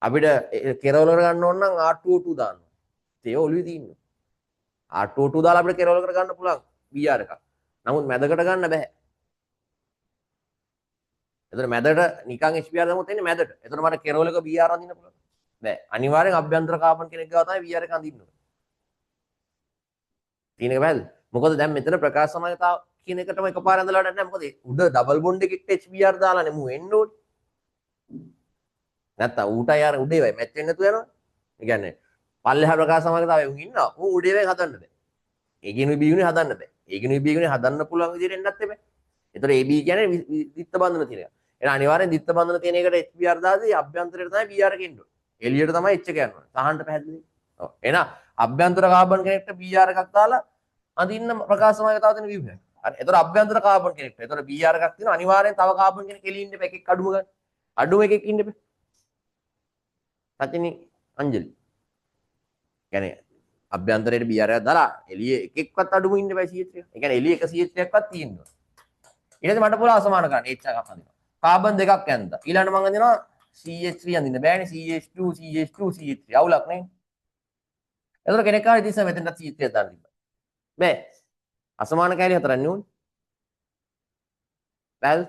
අපිට කෙරෝල කර ගන්න ඕන නම් R2O2 දාන්න. ඒ ඔළුවේ තියෙනවා. R2O2 දාලා අපිට කෙරෝල කර ගන්න පුළුවන් Br එකක්. නමුත් මැදකට ගන්න බෑ. එතන මැදට නිකන් HBr දැම්මොත් එන්නේ මැදට. එතන මට කෙරෝල එක Br අඳින්න පුළුවන්. බෑ. අනිවාර්යෙන් අභ්‍යන්තර කාබන් කෙනෙක් ගාව තමයි Br එක අඳින්න ඕනේ. තියෙන එක බෑද? මොකද දැන් මෙතන ප්‍රකාශ සමානතාව කියන එකටම එකපාර ඇඳලා වැඩක් නැහැ. මොකද උඩ ඩබල් බොන්ඩ් එකෙත් HBr දාලානේ මු එන්න ඕනේ. නැත්තම් ඌටයි අර උඩේ වෙයි මැච් වෙන්නේ නැතුව යනවා. ඒ කියන්නේ පල්ලෙහා ප්‍රකාශ සමානතාවයේ උන් ඉන්නවා. ඌ උඩේ වෙයි හදන්න බෑ. ඒකිනුයි බීගුනේ හදන්න බෑ. ඒකිනුයි බීගුනේ හදන්න පුළුවන් විදිහට එන්නත් එපා. ඒතර AB කියන්නේ දිත්ත බන්ධන තියෙන එක. එහෙනම් අනිවාර්යෙන් දිත්ත බන්ධන තියෙන එකට HBr දාදී අභ්‍යන්තරයට තමයි Br එක එන්න ඕනේ. එළියට තමයි H එක යනවා. සහන්ට පැහැදිලි. ඔව්. එහෙනම් අභ්‍යන්තර කාබන් කෙනෙක්ට Br එකක් දාලා අඳින්න ප්‍රකාශ සමානතාව තියෙන view එක. හරි. ඒතර අභ්‍යන්තර කාබන් කෙනෙක්ට. ඒතර Br එකක් තියෙනවා. අනිවාර්යෙන් තව කාබන් කෙනෙක් එළියේ ඉන්න එපා. එකෙක් අඩුම ගන්න. අඩුම එකෙක් ඉන්න එපා. සචිනි අංජලි. කියන්නේ අභ්‍යන්තරයේ Br එකක් දාලා එළියේ එකෙක්වත් අඩුම ඉන්න බෑ CH3 එක. ඒ කියන්නේ එළියේ එක CH3ක්වත් තියෙනවා. ඊට පස්සේ මට පුළුවන් අසමාන කරන්න H එකක් අඳිනවා. කාබන් දෙකක් ඇඳලා. ඊළඟට මම අඳිනවා CH3 අඳින්න බෑනේ CH2 CH2 CH3 අවුලක් නේ. එතකොට කෙනෙක් ආවේ ඉතින් මෙතනට CH3 එකක් දාන්න තිබ්බා. බෑ. අසමාන කැලේ හතරක් නෙවුනේ. බැල්.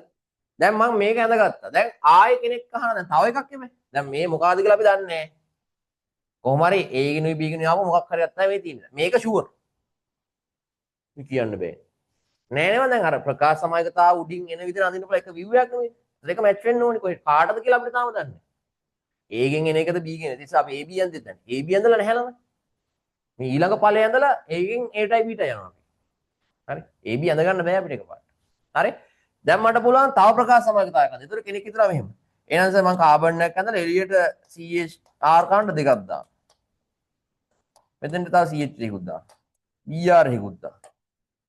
දැන් මම මේක ඇඳගත්තා. දැන් ආයෙ කෙනෙක් අහනවා දැන් තව එකක් එමේ. දැන් මේ මොකಾದ කියලා අපි දන්නේ නැහැ. කොහොම හරි A ගිනුයි B ගිනුයි ආවම මොකක් හරි අත්තා මේ තියෙන්නේ. මේක ෂුවර්. මේ කියන්න බෑ. නෑ නේද දැන් අර ප්‍රකාශ සමායකතාව උඩින් එන විදිහට අඳින්න පුළුවන් එක view එකක් නෙමෙයි. දෙක මැච් වෙන්න ඕනේ කොහෙද කාටද කියලා අපිට තාම දන්නේ නැහැ. A ගෙන් එන එකද B ගෙන්. ඒ නිසා අපි AB ඇඳෙද්ද දැන්. AB ඇඳලා නැහැ ළම. මේ ඊළඟ ඵලය ඇඳලා A ගෙන් Aටයි Bටයි යනවා. හරි. AB ඇඳ ගන්න බෑ අපිට එකපාරට. හරි. දැන් මට පුළුවන් තව ප්‍රකාශ සමායකතාවයක් අඳින්න. ඒතර කෙනෙක් හිතනවා මෙහෙම. එහෙනම් මම කාබන් එකක් ඇඳලා එළියට CH කාණ්ඩ දෙකක් දානවා. මෙතෙන්ට තව CH එකකුත් දානවා. Br එකකුත් දානවා.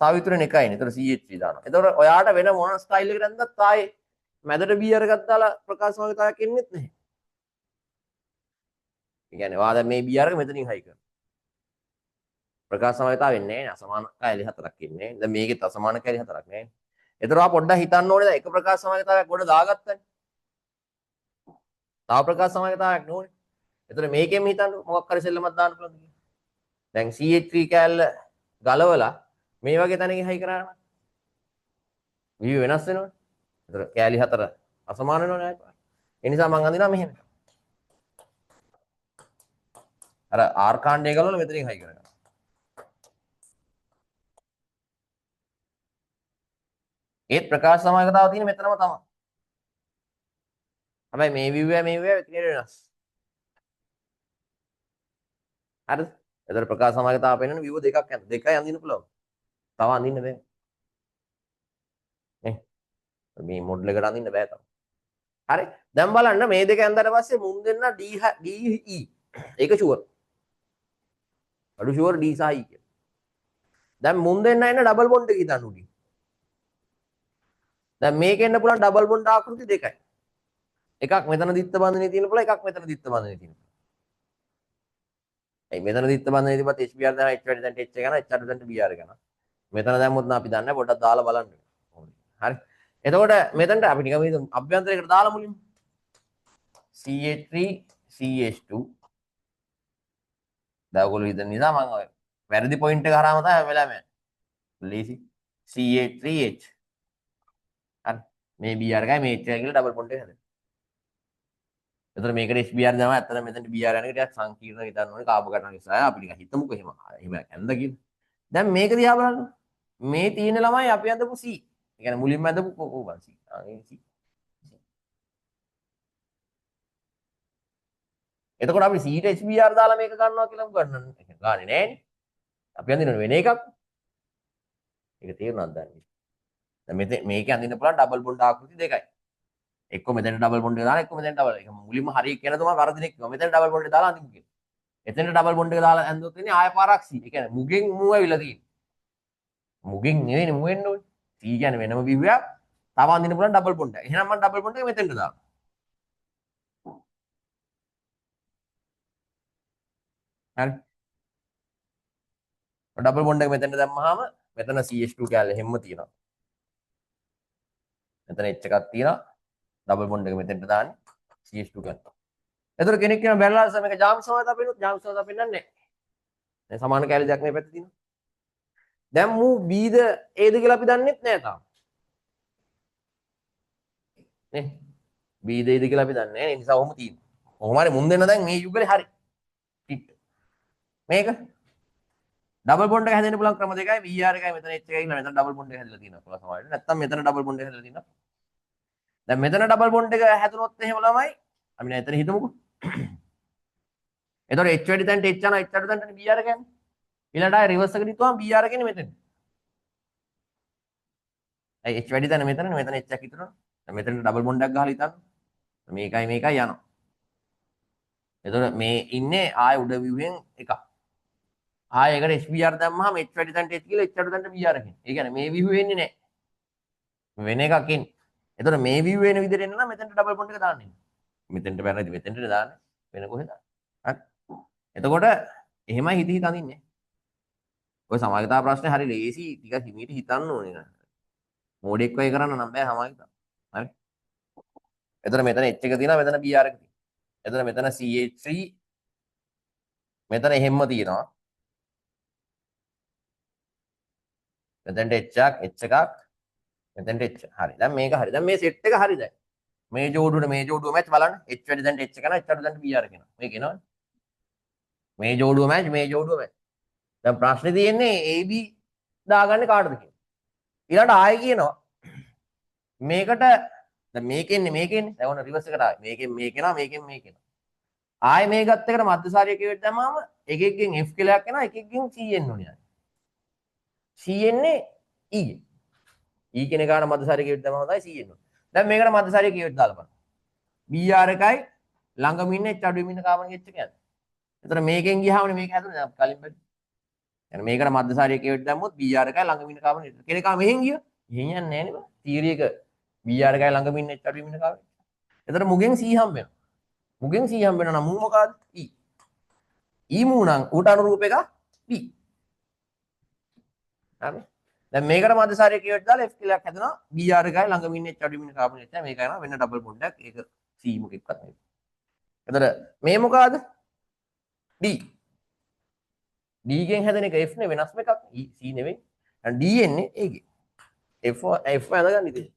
තව ඉතුරුනේ එකයිනේ. ඒතර CH3 දානවා. ඒතර ඔයාට වෙන මොන ස්ටයිල් එකකට ඇඳලා තායේ මැදට බීයර් එකක් දාලා ප්‍රකාශ සමගතාවයක් එන්නෙත් නැහැ. ඒ කියන්නේ ඔයා දැන් මේ බීයර් එක මෙතනින් හයි කරනවා. ප්‍රකාශ සමගතාව වෙන්නේ නැහැ නේ. අසමාන කැලි හතරක් ඉන්නේ. දැන් මේකෙත් අසමාන කැලි හතරක් නැහැ. ඒතර ඔයා පොඩ්ඩක් හිතන්න ඕනේ දැන් එක ප්‍රකාශ සමගතාවයක් ගොඩ දාගත්තනේ. තව ප්‍රකාශ සමගතාවයක් නෝනේ. ඒතර මේකෙම හිතන්න මොකක් හරි සෙල්ලමක් දාන්න පුළුවන්ද කියලා. දැන් CH3 කැල්ල ගලවලා මේ වගේ තැනකින් හයි කරා නම් view වෙනස් වෙනවනේ. ඒතර කැලි හතර අසමාන වෙනවනේ. ඒ නිසා මම අඳිනවා මෙහෙම. අර R කාණ්ඩය ගලවලා මෙතනින් හයි කරගන්න. ඒත් ප්‍රකාශ සමායකතාව තියෙන මෙතනම තමයි. හැබැයි මේ view එක එකිනෙක වෙනස්. හරිද? ඒතර ප්‍රකාශ සමායකතාව පෙන්වන view දෙකක් යන. දෙකයි අඳින්න පුළුවන්. තව අඳින්න බෑ. නේ? මේ මොඩල් එකට අඳින්න බෑ තව. හරි. දැන් බලන්න මේ දෙක ඇඳලා පස්සේ මුන් දෙන්න DE. ඒක ෂුවර්. අඩු ෂුවර් D සහ E කියලා. දැන් මුන් දෙන්න එන්න ඩබල් බොන්ඩ් එක හිතන්න උඩින්. දැන් මේකෙන්න පුළුවන් ඩබල් බොන්ඩ් ආකෘති දෙකයි. එකක් මෙතන දිත්ත බන්ධනේ තියෙන පුළුවන් එකක් මෙතන දිත්ත බන්ධනේ තියෙන පුළුවන්. ඒ මෙතන දිත්ත බන්ධනේ තිබ්බත් HBr දාන H වැඩි දැන් H එක යනවා H අඩු දැන් Br එක යනවා. මෙතන දැම්මොත් නම් අපි දන්නේ පොඩ්ඩක් දාලා බලන්න. හරි. එතකොට මෙතනට අපි නිකන් මේ අභ්‍යන්තරයකට දාලා මුලින්ම CH3 CH2 දැන් ඔයගොල්ලෝ හිතන නිසා මම ඔය වැරදි පොයින්ට් එක හරහාම තමයි හැම වෙලාවෙම යන්නේ. ලීසි CH3H. හරි. මේ Br එකයි මේ H එකයි කියලා ඩබල් බොන්ඩ් එක හැදෙනවා. එතකොට මේකට HBr දානවා. ඇත්තට මෙතනට Br යන එක ටිකක් සංකීර්ණ හිතන්න ඕනේ කාබෝකටන නිසා. අපි නිකන් හිතමුකෝ එහෙම ඇඳ කියලා. දැන් මේක දිහා බලන්න. මේ තියෙන ළමයි අපි අඳපු C. ඒ කියන්නේ මුලින්ම අඳපු කොහොමද C? C. එතකොට අපි C ට HBr දාලා මේක ගන්නවා කියලා ගන්න ගානේ නෑනේ. අපි අඳිනවනේ වෙන එකක්. ඒක තේරුණාද දැන්? දැන් මේක අඳින්න පුළුවන් ඩබල් බොන්ඩ් ආකෘති දෙකයි. එක්ක මෙතන ඩබල් බොන්ඩ් එක දාලා එක්ක මෙතන ඩබල්. ඒක මුලින්ම හරිය කියන තුමා වරදින එක. මෙතන ඩබල් බොන්ඩ් එක දාලා අඳිමු කියලා. එතන ඩබල් බොන්ඩ් එක දාලා ඇඳුවොත් ඉන්නේ ආය පාරක් C. ඒ කියන්නේ මුගෙන් මූ ඇවිල්ලා තියෙන්නේ. මුගෙන් නෙවෙයිනේ මූ වෙන්න ඕනේ. C කියන්නේ වෙනම view එකක්. තව අඳින්න පුළුවන් ඩබල් බොන්ඩ් එක. එහෙනම් මම ඩබල් බොන්ඩ් එක මෙතෙන්ට දානවා. හරි. ඩබල් බොන්ඩ් එක මෙතෙන්ට දැම්මහම මෙතන CH2 කැලේ හැමම තියෙනවා. මෙතන H එකක් තියෙනවා. ඩබල් බොන්ඩ් එක මෙතෙන්ට දාන්නේ CH2 කැලේ. එතකොට කෙනෙක් කියනවා බැලලා මේක ජාම් සමානතාව පෙන්නොත් ජාම් සමානතාව පෙන්නන්නේ නැහැ. දැන් සමාන කැලේ දෙයක් මේ පැත්තේ තියෙනවා. දැන් මූ B ද A ද කියලා අපි දන්නෙත් නැහැ තාම. නේ? B ද A ද කියලා අපි දන්නේ නැහැ. ඒ නිසා ඔහොම තියෙනවා. ඔහොම හරි මුන් දෙන්න දැන් මේ යුගලේ හරි. ටිට්. මේක ඩබල් බොන්ඩ් එක හැදෙන්න පුළුවන් ක්‍රම දෙකයි. Br එකයි මෙතන H එකයි කියලා මෙතන ඩබල් බොන්ඩ් එක හැදලා තියෙනවා කොහොම සමානයි. නැත්තම් මෙතන ඩබල් බොන්ඩ් එක හැදලා තියෙනවා. දැන් මෙතන ඩබල් බොන්ඩ් එක හැදුනොත් එහෙම ළමයි අපි නෑ එතන හිතමුකෝ. එතකොට H වැඩි තැනට H යනවා H අඩු තැනට Br එක යන්නේ. ඊළඟට ආය රිවර්ස් එකට හිතුවාම Br එකනේ මෙතන. ඒ H වැඩි තැන මෙතනනේ මෙතන H එකක් හිතනවා. දැන් මෙතන ඩබල් බොන්ඩ් එකක් ගහලා හිතන්න. මේකයි මේකයි යනවා. එතකොට මේ ඉන්නේ ආය උඩ view-ෙන් එකක්. ආය එකට HBr දැම්මහම H වැඩි තැනට H කියලා H අඩු තැනට Br එකනේ. ඒ කියන්නේ මේ view වෙන්නේ නැහැ. වෙන එකක් එන්නේ. එතකොට මේ view වෙන විදිහට එන්න නම් මෙතනට ඩබල් බොන්ඩ් එක දාන්න ඉන්නේ. මෙතෙන්ට බැලලා ඉතින් මෙතෙන්ට දාන්නේ. වෙන කොහෙද? හරි. එතකොට එහෙමයි හිත හිත අඳින්නේ. ඔය සමාජගත ප්‍රශ්නේ හරි ලේසි ටිකක් හිමීට හිතන්න ඕනේ නේද? මෝඩෙක් වගේ කරන්න නම් බෑ සමාජගත. හරි. එතකොට මෙතන H එක තියෙනවා මෙතන Br එක තියෙනවා. එතකොට මෙතන CH3 මෙතන එහෙම්ම තියෙනවා. මෙතනට H එකක් මෙතනට H. හරි. දැන් මේක හරි. දැන් මේ සෙට් එක හරි දැන්. මේ ජෝඩුවට මේ ජෝඩුව මැච් බලන්න. H වැඩි දැන් H එක යනවා H අඩු දැන් Br එක යනවා. මේක එනවනේ. මේ ජෝඩුව මැච් මේ ජෝඩුව මැච්. දැන් ප්‍රශ්නේ තියෙන්නේ AB දාගන්නේ කාටද කියලා. ඊළඟට ආයෙ කියනවා මේකට දැන් මේකෙන්නේ දැන් ඔන්න රිවර්ස් එකට ආයෙ මේකෙන් මේක එනවා මේකෙන් මේක එනවා. ආයෙ මේ ගත්ත එකට මධ්‍යසාරිය කියවෙත් දැම්මම එකෙක්ගෙන් F කියලාක් එනවා එකෙක්ගෙන් C එන්න ඕනේ. C එන්නේ E. E කියන එකට මධ්‍යසාරිය කියවෙත් දැම්මම තමයි C එන්න ඕනේ. දැන් මේකට මධ්‍යසාරිය කියවෙත් දාලා බලන්න. Br එකයි ළඟම ඉන්න H අඩුවෙම ඉන්න කාබන් H එක යනවා. එතන මේකෙන් ගියාමනේ මේක හැදුනේ දැන් කලින් බැලුවා. يعني මේකට මධ්‍යසාරය කියවෙද්දී දැම්මොත් BR එකයි ළඟම ඉන්න කාබන් කෙනෙක් මෙහෙන් ගියා. එහෙන් යන්නේ නැහැ නේ බං. තියරි එක BR එකයි ළඟම ඉන්න HRV ඉන්න කාබන්. එතකොට මුගෙන් C හම්බ වෙනවා. මුගෙන් C හම්බ වෙනවා නම් මූ මොකද්ද? E. E මූ නම් ඌට අනුරූප එක B. හරි. දැන් මේකට මධ්‍යසාරය කියවෙද්දී දාලා F කියලා හැදෙනවා. BR එකයි ළඟම ඉන්න HRV ඉන්න කාබන් එක. මේක යනවා වෙන ඩබල් බොන්ඩයක්. ඒක C මොකෙක්වත් නෙවෙයි. එතකොට මේ මොකද්ද? D. D ගෙන් හැදෙන එක F නේ වෙනස්ම එකක්. E C නෙවෙයි. දැන් D එන්නේ ඒකේ. F ඇඳගන්න ඉතින්.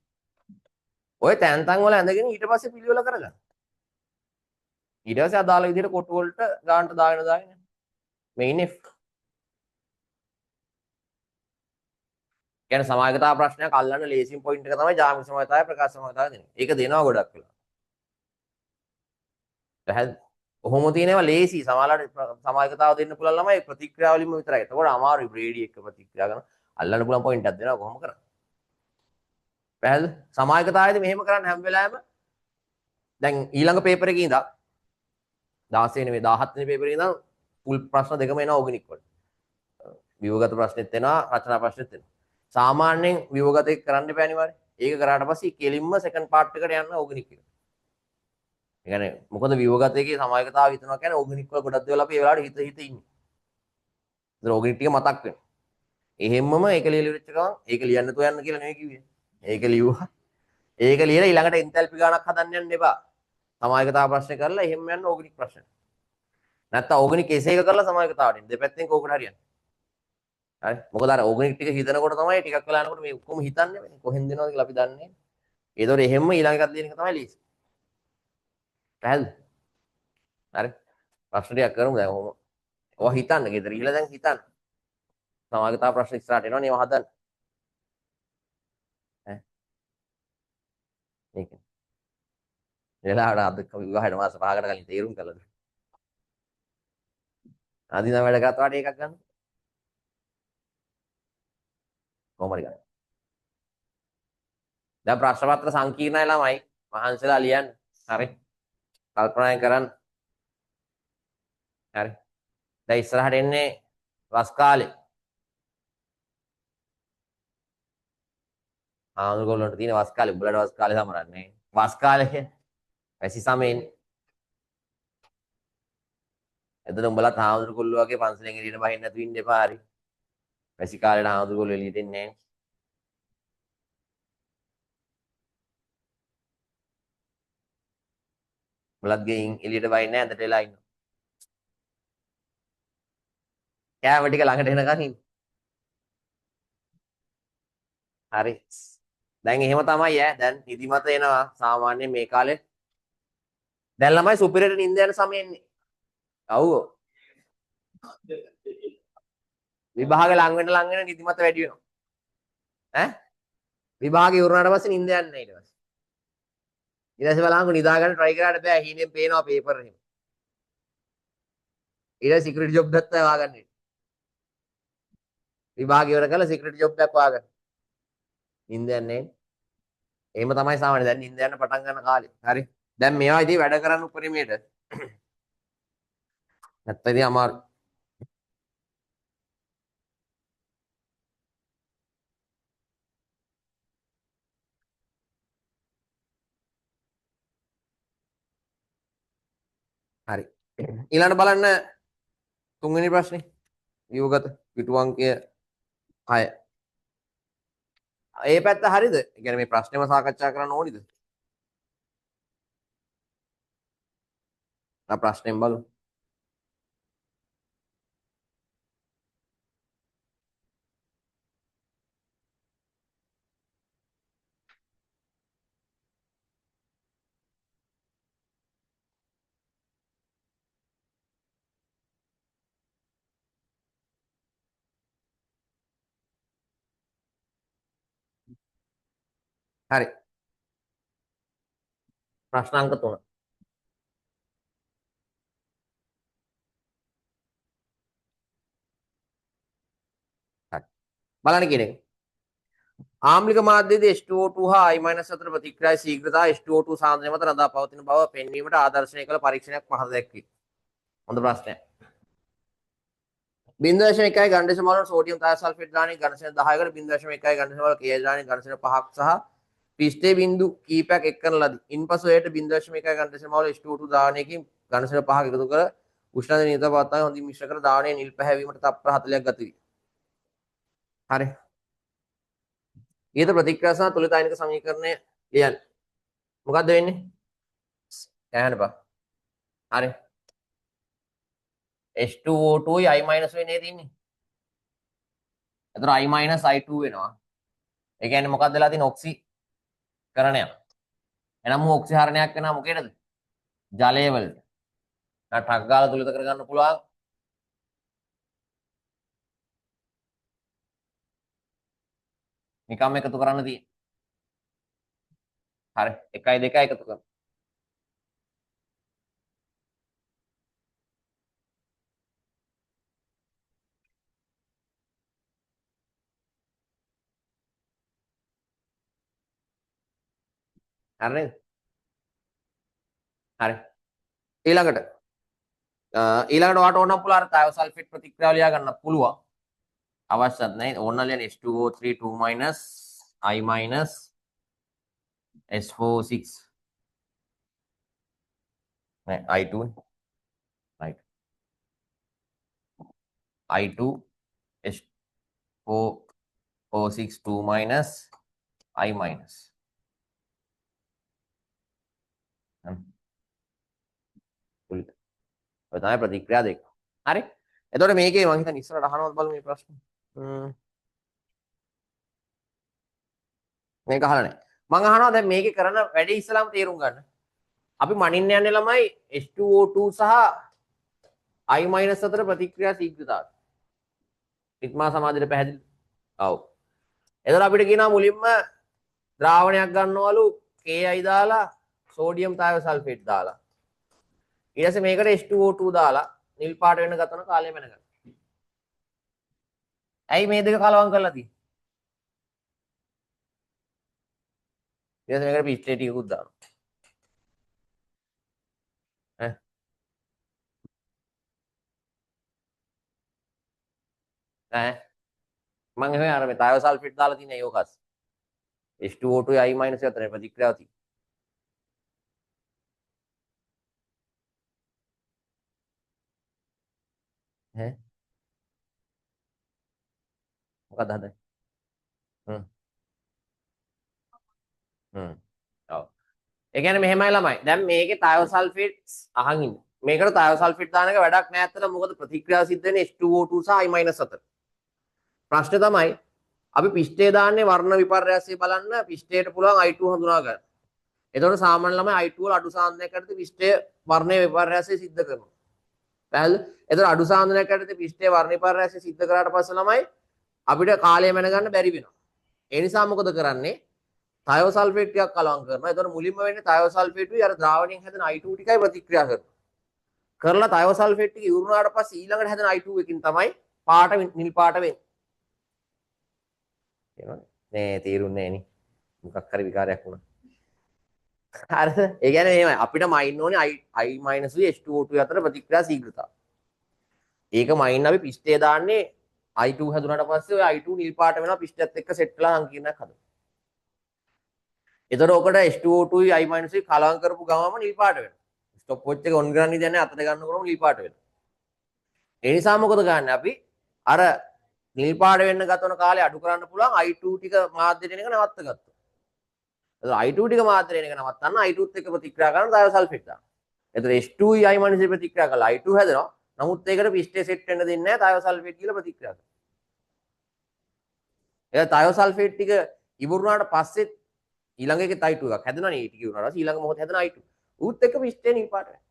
ඔය තැන් තැන් වල ඇඳගෙන ඊට පස්සේ පිළිවෙල කරගන්න. ඊට පස්සේ අදාළ විදිහට කොටු වලට ගානට දාගෙන මේන් F. කියන්නේ සමායකතාව ප්‍රශ්නයක් අල්ලන්න ලේසිම පොයින්ට් එක තමයි ජාමිති සමායකතාවය ප්‍රකාශ සමායකතාවය දෙන. ඒක දෙනවා ගොඩක් වෙලා. පැහැදිලි. කොහොම තියෙනවා ලේසි සමාලාට සමායකතාව දෙන්න පුළුවන් ළමයි ප්‍රතික්‍රියා වලින්ම විතරයි. ඒකෝට අමාරුයි බ්‍රේඩි එක්ක ප්‍රතික්‍රියා කරන අල්ලන්න පුළුවන් පොයින්ට් එකක් දෙනවා කොහොම කරන්නේ. පැහැදිලි. සමායකතාවයේදී මෙහෙම කරන්න හැම වෙලාවෙම දැන් ඊළඟ පේපර් එකේ ඉඳන් 16 නෙවෙයි 17 වෙනි පේපරේ ඉඳන් ෆුල් ප්‍රශ්න දෙකම එනවා ඕගනික් වල. විවගත ප්‍රශ්නෙත් එනවා රචනා ප්‍රශ්නෙත් එනවා. සාමාන්‍යයෙන් විවගත එක කරන්න එපා අනිවාර්යයෙන්. ඒක කරාට පස්සේ කෙලින්ම සෙකන්ඩ් පාර්ට් එකට යන්න ඕගනික් එක. ඒ කියන්නේ මොකද විවගත එකේ සමායකතාව හිතනවා කියන්නේ ඕගනික් වල ගොඩක් දේවල් අපි ඒ වෙලාවට හිත ඉන්නේ. ඒතර ඕගනික් ටික මතක් වෙනවා. එහෙම්මම ඒක ලියලා ඉච්ච ගමන් ඒක ලියන්න තු යන්න කියලා නෙවෙයි කිව්වේ. ඒක ලියුවා. ඒක ලියලා ඊළඟට එන්තැල්පි ගණක් හදන්න යන්න එපා. සමායකතාව ප්‍රශ්න කරලා එහෙම යන්න ඕගනික් ප්‍රශ්න. නැත්තම් ඕගනික් කෙසේ එක කරලා සමායකතාවට එන්න. දෙපැත්තෙන් කෝකට හරියන්නේ. හරි. මොකද අර ඕගනික් ටික හිතනකොට තමයි ටිකක් වෙලා යනකොට මේ ඔක්කොම හිතන්නේ වෙන්නේ. කොහෙන් දෙනවද කියලා අපි දන්නේ නැහැ. ඒතකොට එහෙම ඊළඟ එකක් දෙන එක තමයි ලීසි. පැහැදිලි? හරි. ප්‍රශ්න ටිකක් කරමු දැන් ඔහොම. ඔය හිතන්න ගෙදර ගිහලා දැන් හිතන්න. සමායකතාව ප්‍රශ්න ඉස්සරහට එනවා නේව හදන්න. ඈ. මේක. එලාට අද විවාහයට මාස 5කට කලින් තීරුම් කළාද? ආදිනා වැඩ ගත්තාට ඒකක් ගන්න. කොහොමද ගන්න? දැන් ප්‍රශ්න පත්‍ර සංකීර්ණයි ළමයි. මහන්සිලා ලියන්න. හරි. කල්පනා කරන්න. හරි. දැන් ඉස්සරහට එන්නේ වස් කාලේ. ආනුගොල්ලන්ට තියෙන වස් කාලේ උඹලට වස් කාලේ සමරන්නේ. වස් කාලේ කියන්නේ වැසි සමයනේ. එතන උඹලා ආනුගොල්ලෝ වගේ පන්සලෙන් එළියට බහින්න නැතුව ඉන්න එපා හරි. වැසි කාලේට ආනුගොල්ලෝ එළියට එන්නේ නැහැ. උඹලත් ගෙයින් එළියට බහින්නේ නැහැ ඇඳට වෙලා ඉන්නවා. කෑම ටික ළඟට එනකන් ඉන්න. හරි. දැන් එහෙම තමයි ඈ. දැන් නිදිමත එනවා සාමාන්‍යයෙන් මේ කාලේ. දැන් ළමයි සුපිරියට නිින්ද යන සමය එන්නේ. ඔව්. විභාග ලඟ වෙන නිදිමත වැඩි වෙනවා. ඈ? විභාගේ ඉවරනාට පස්සේ නිින්ද යන්නේ නැහැ ඊට පස්සේ. ඊට පස්සේ බලංගු නිදා ගන්න try කරාට බෑ හීනෙන් පේනවා පේපර් එහෙම. ඊට සිකියුරිටි ජොබ් එකක් තමයි වාගන්නේ. විභාග ඉවර කරලා සිකියුරිටි ජොබ් එකක් වාගන්න. නිින්ද යන්නේ නැහැ. එහෙම තමයි සාමාන්‍ය දැන් නිින්ද යන්න පටන් ගන්න කාලේ. හරි. දැන් මේවා ඉතින් වැඩ කරන්න උපරිමයට. නැත්නම් ඉතින් අමාරු. හරි. ඊළඟට බලන්න තුන්වෙනි ප්‍රශ්නේ. වියෝගත පිටු අංකය 6. ඒ පැත්ත හරිද? ඒ කියන්නේ මේ ප්‍රශ්නේම සාකච්ඡා කරන්න ඕනිද? ආ ප්‍රශ්නෙන් බලමු. හරි. ප්‍රශ්න අංක 3. හරි. බලන්න කියන එක. ආම්ලික මාධ්‍යයේදී H2O2 හා I- අතර ප්‍රතික්‍රියාවේ ශීඝ්‍රතාවය H2O2 සාන්ද්‍රණය මත රඳා පවතින බව පෙන්වීමට ආදර්ශනය කළ පරීක්ෂණයක් පහත දැක්වේ. හොඳ ප්‍රශ්නයක්. 0.1 ගණන් දශමාවල සෝඩියම් තායසල්ෆේට් දාණය ඝනසන 10කට 0.1 ගණන් දශමාවල කේ දාණය ඝනසන 5ක් සහ පිස්ටේ බිඳු කීපයක් එක් කරන ලදී. ඉන්පසු එයට 0.1 ගණන් දශමාවල H2O2 දාණයකින් ඝනසන 5ක් එකතු කර උෂ්ණතාවය නියත පවත්වාගෙන හොඳින් මිශ්‍ර කර දාණය නිල් පැහැවීමට තප්පර 40ක් ගත වේ. හරි. ඊට ප්‍රතික්‍රියා සහ තුලිත අයනික සමීකරණය ලියන්න. මොකද්ද වෙන්නේ? කෑහන බා. හරි. H2O2 I- වෙන්නේ තියෙන්නේ. එතකොට I- I2 වෙනවා. ඒ කියන්නේ මොකක්ද වෙලා තියෙන්නේ? ඔක්සිකරණයක්. එහෙනම් ඔක්සිහරණයක් වෙනවා මොකේද? ජලය වලට. ටක් ගාලා තුලිත කරගන්න පුළුවන්. නිකම් එකතු කරන්න තියෙන්නේ. හරි. 1 2 එකතු කරමු. හරි නේද? හරි. ඊළඟට ඔයාලට ඕනම් පුළුවන් අර තයෝසල්ෆේට් ප්‍රතික්‍රියාව ලියා ගන්න පුළුවන්. අවශ්‍යත් නැහැ. ඕන ලියන H2O3 2 I S4 6 නෑ I2 right I2 S4 6 2 I ඔය තමයි ප්‍රතික්‍රියා දෙක. හරි. එතකොට මේකේ මම හිතන්නේ ඉස්සරහට අහනවද බලමු මේ ප්‍රශ්නේ. මේක අහලා නැහැ. මම අහනවා දැන් මේකේ කරන වැඩේ ඉස්සලාම තේරුම් ගන්න. අපි මනින්න යන්නේ ළමයි H2O2 සහ I- අතර ප්‍රතික්‍රියා ශීඝ්‍රතාවය. ඉක්මා සමාධියට පැහැදිලි. ඔව්. එතකොට අපිට කියනවා මුලින්ම ද්‍රාවණයක් ගන්නවලු Ki දාලා සෝඩියම් තායෝසල්ෆේට් දාලා. ඊට පස්සේ මේකට H2O2 දාලා නිල් පාට වෙන ගතන කාලය වෙන ගන්න. ඇයි මේ දෙක කලවම් කරලා තියෙන්නේ? ඊට පස්සේ මේකට පිස්ටේ ටිකකුත් දානවා. ඈ මම එහෙම අර මේ තායෝසල්ෆේට් දාලා තියෙන ඒකස් H2O2 I- අතර ප්‍රතික්‍රියාව තියෙනවා. ඈ මොකක්ද හදන්නේ? ඔව්. ඒ කියන්නේ මෙහෙමයි ළමයි. දැන් මේකේ තයෝසල්ෆේට්ස් අහන් ඉන්න. මේකට තයෝසල්ෆේට් දාන එක වැඩක් නෑ අතට. මොකද ප්‍රතික්‍රියාව සිද්ධ වෙන්නේ H2O2 සහ I- අතර. ප්‍රශ්නේ තමයි අපි පිස්ටේ දාන්නේ වර්ණ විපර්යාසය බලන්න පිස්ටේට පුළුවන් I2 හඳුනා ගන්න. එතකොට සාමාන්‍ය ළමයි I2 වල අඩු සාන්දනයක් යටතේ පිස්ටේ වර්ණයේ විපර්යාසය සිද්ධ කරනවා. පැහැදිලිද? එතකොට අඩු සාන්දනයක් යටතේ පිස්ටේ වර්ණ විපර්යාසය සිද්ධ කරාට පස්සේ ළමයි අපිට කාලය මැන ගන්න බැරි වෙනවා. ඒ නිසා මොකද කරන්නේ? තයෝසල්ෆේට් ටිකක් කලවම් කරනවා. එතකොට මුලින්ම වෙන්නේ තයෝසල්ෆේටුයි අර ද්‍රාවණයෙන් හැදෙන I2 ටිකයි ප්‍රතික්‍රියා කරනවා. කරලා තයෝසල්ෆේට් ටික ඉවරුනාට පස්සේ ඊළඟට හැදෙන I2 එකකින් තමයි පාට නිල් පාට වෙන්නේ. තේරුණාද? නේ තේරුන්නේ නෑනේ. මොකක් හරි විකාරයක් වුණා. හරිද? ඒ කියන්නේ එහෙමයි. අපිට මයින් ඕනේ I- H2O2 අතර ප්‍රතික්‍රියා ශීඝ්‍රතාව. ඒක මයින් අපි පිස්ටේ දාන්නේ I2 හැදුනට පස්සේ ඔය I2 නිල් පාට වෙනවා පිස්ටේත් එක්ක සෙට් වෙලා සංකීර්ණයක් හදනවා. එතකොට ඔකට H2O2යි I- කලවම් කරපු ගමම නිල් පාට වෙනවා. ස්ටොප් වොච් එක ඔන් කරන්න ඉඳන්නේ අතට ගන්නකොටම නිල් පාට වෙනවා. ඒ නිසා මොකද ගන්න අපි අර නිල් පාට වෙන්න ගතවන කාලය අඩු කරන්න පුළුවන් I2 ටික මාධ්‍යයට එන එක නවත්ත ගත්තා. එතකොට I2 ටික මාධ්‍යයට එන එක නවත්තන්න I2ත් එක්ක ප්‍රතික්‍රියා කරන තයෝසල්ෆේට් දාන්න. එතකොට H2යි I- ප්‍රතික්‍රියා කරලා I2 හැදෙනවා. නමුත් ඒකට පිස්ටේ සෙට් වෙන්න දෙන්නේ නැහැ තයෝසල්ෆේට් කියලා ප්‍රතික්‍රියා කරනවා. ඒක තයෝසල්ෆේට් ටික ඉවරුනාට පස්සේ ඊළඟ එකේ I2 එකක් හැදෙනවනේ ඒ ටික ඉවරුනාට පස්සේ ඊළඟ මොහොත හැදෙන I2. ඌත් එක්ක පිස්ටේ නිල් පාට වෙනවා.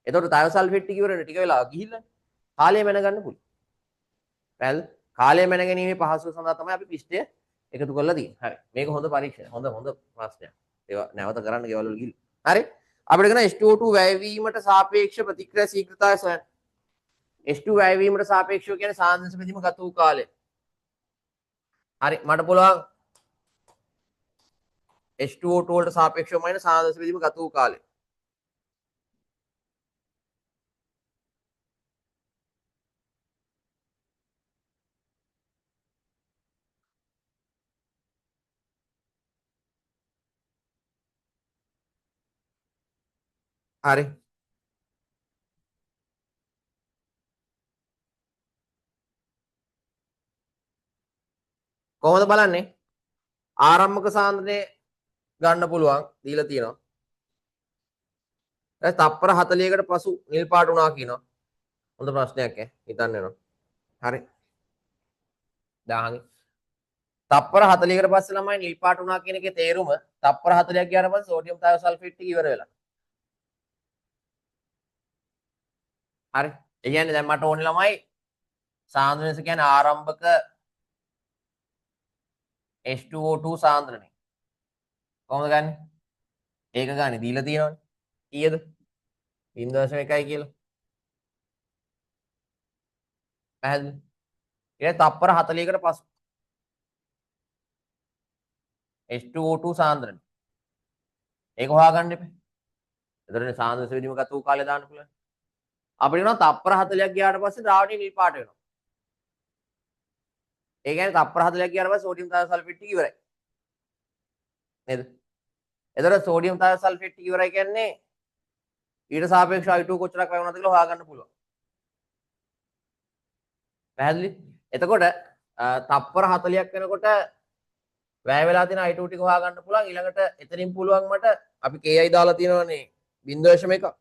එතකොට තයෝසල්ෆේට් ටික ඉවර වෙන ටික වෙලා ගිහිල්ලා කාලය මැන ගන්න පුළුවන්. පැහැදිලිද? කාලය මැන ගැනීමේ පහසුව සඳහා තමයි අපි පිස්ටය එකතු කරලා තියෙන්නේ. හරි. මේක හොඳ පරීක්ෂණයක්. හොඳ ප්‍රශ්නයක්. ඒවා නැවත කරන්න ගෙවල් වල ගිහින්. හරි. අපිට කරන H2O2 වැයවීමට සාපේක්ෂ ප්‍රතික්‍රියා ශීඝ්‍රතාවය සොයන්න. H2 වැයවීමට සාපේක්ෂව කියන්නේ සාන්දෘශ බෙදීම ගත වූ කාලය. හරි. මට පුළුවන් H2O2 වලට සාපේක්ෂව මයින සාන්දෘශ බෙදීම ගත වූ කාලය. හරි. කොහොමද බලන්නේ? ආරම්භක සාන්ද්‍රණය ගන්න පුළුවන් දීලා තියෙනවා. දැන් තප්පර 40කට පසු නිල් පාට වුණා කියනවා. හොඳ ප්‍රශ්නයක් ඈ. හිතන්න වෙනවා. හරි. දාහන්. තප්පර 40කට පස්සේ ළමයි නිල් පාට වුණා කියන එකේ තේරුම තප්පර 40ක් ගියාට පස්සේ සෝඩියම් තායෝසල්ෆේට් ටික ඉවර වෙලා. හරි. ඒ කියන්නේ දැන් මට ඕනේ ළමයි සාන්ද්‍රණය කියන්නේ ආරම්භක H2O2 සාන්ද්‍රණය. කොහොමද ගන්නෙ? ඒක ගන්න දීලා තියෙනවනේ. කීයද? 0.1යි කියලා. පැහැදිලි? ඒක තප්පර 40කට පසු H2O2 සාන්ද්‍රණය. ඒක හොයාගන්න එපා. එතකොට සාන්ද්‍රණ සෙවිලිම ගත වූ කාලය දාන්න පුළුවන්. අපිට කියනවා තප්පර 40ක් ගියාට පස්සේ ද්‍රාවණය නිල් පාට වෙනවා. ඒ කියන්නේ තප්පර 40ක් ගියාට පස්සේ සෝඩියම් තායෝසල්ෆේට් ටික ඉවරයි. නේද? එතකොට සෝඩියම් තායෝසල්ෆේට් ටික ඉවරයි කියන්නේ ඊට සාපේක්ෂව I2 කොච්චරක් වැය වුණාද කියලා හොයාගන්න පුළුවන්. පැහැදිලි? එතකොට තප්පර 40ක් වෙනකොට වැය වෙලා තියෙන I2 ටික හොයාගන්න පුළුවන්. ඊළඟට එතනින් පුළුවන් මට අපි KI දාලා තියෙනවනේ 0.1.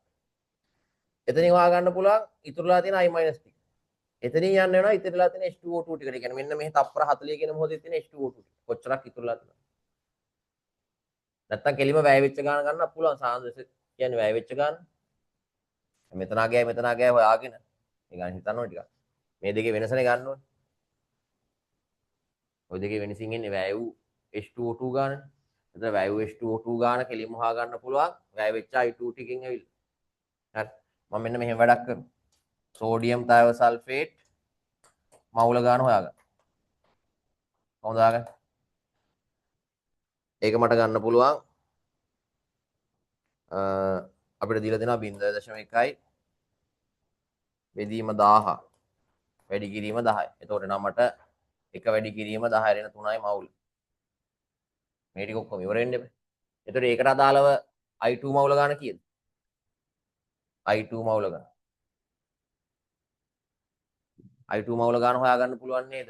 එතනින් හොයාගන්න පුළුවන් ඉතුරුලා තියෙන I- ටික. එතනින් යන්න වෙනවා ඉතිරිලා තියෙන H2O2 ටිකට. ඒ කියන්නේ මෙන්න මේ තප්පර 40 කියන මොහොතේ තියෙන H2O2 ටික. කොච්චරක් ඉතුරුලා තියෙනවද? නැත්තම් කෙලිම වැය වෙච්ච ගාන ගන්න පුළුවන්. සාන්ද්‍රස කියන්නේ වැය වෙච්ච ගාන. මෙතන ආගෑ හොයාගෙන ඒ ගාන හිතන්න ඕනේ ටිකක්. මේ දෙකේ වෙනසනේ ගන්න ඕනේ. ඔය දෙකේ වෙනසින් එන්නේ වැය වූ H2O2 ගාන. එතන වැය වූ H2O2 ගාන කෙලිම හොයාගන්න පුළුවන්. වැය වෙච්ච I2 ටිකෙන් ඇවිල්ලා. හරි. මම මෙන්න මෙහෙම වැඩක් කරනවා. සෝඩියම් තායෝසල්ෆේට් මවුල ගාන හොයාගන්න. කොහොමද හොයාගන්නේ? ඒක මට ගන්න පුළුවන් අපිට දීලා දෙනවා 0.1යි බෙදීම 1000 වැඩි කිරීම 10යි. එතකොට නම් මට එක වැඩි කිරීම 10 රෙන 3යි මවුල. මේ ටික ඔක්කොම ඉවර වෙන්න එපා. එතකොට ඒකට අදාළව I2 මවුල ගාන කීයද? I2 මවුල ගාන. I2 මවුල ගාන හොයාගන්න පුළුවන් නේද?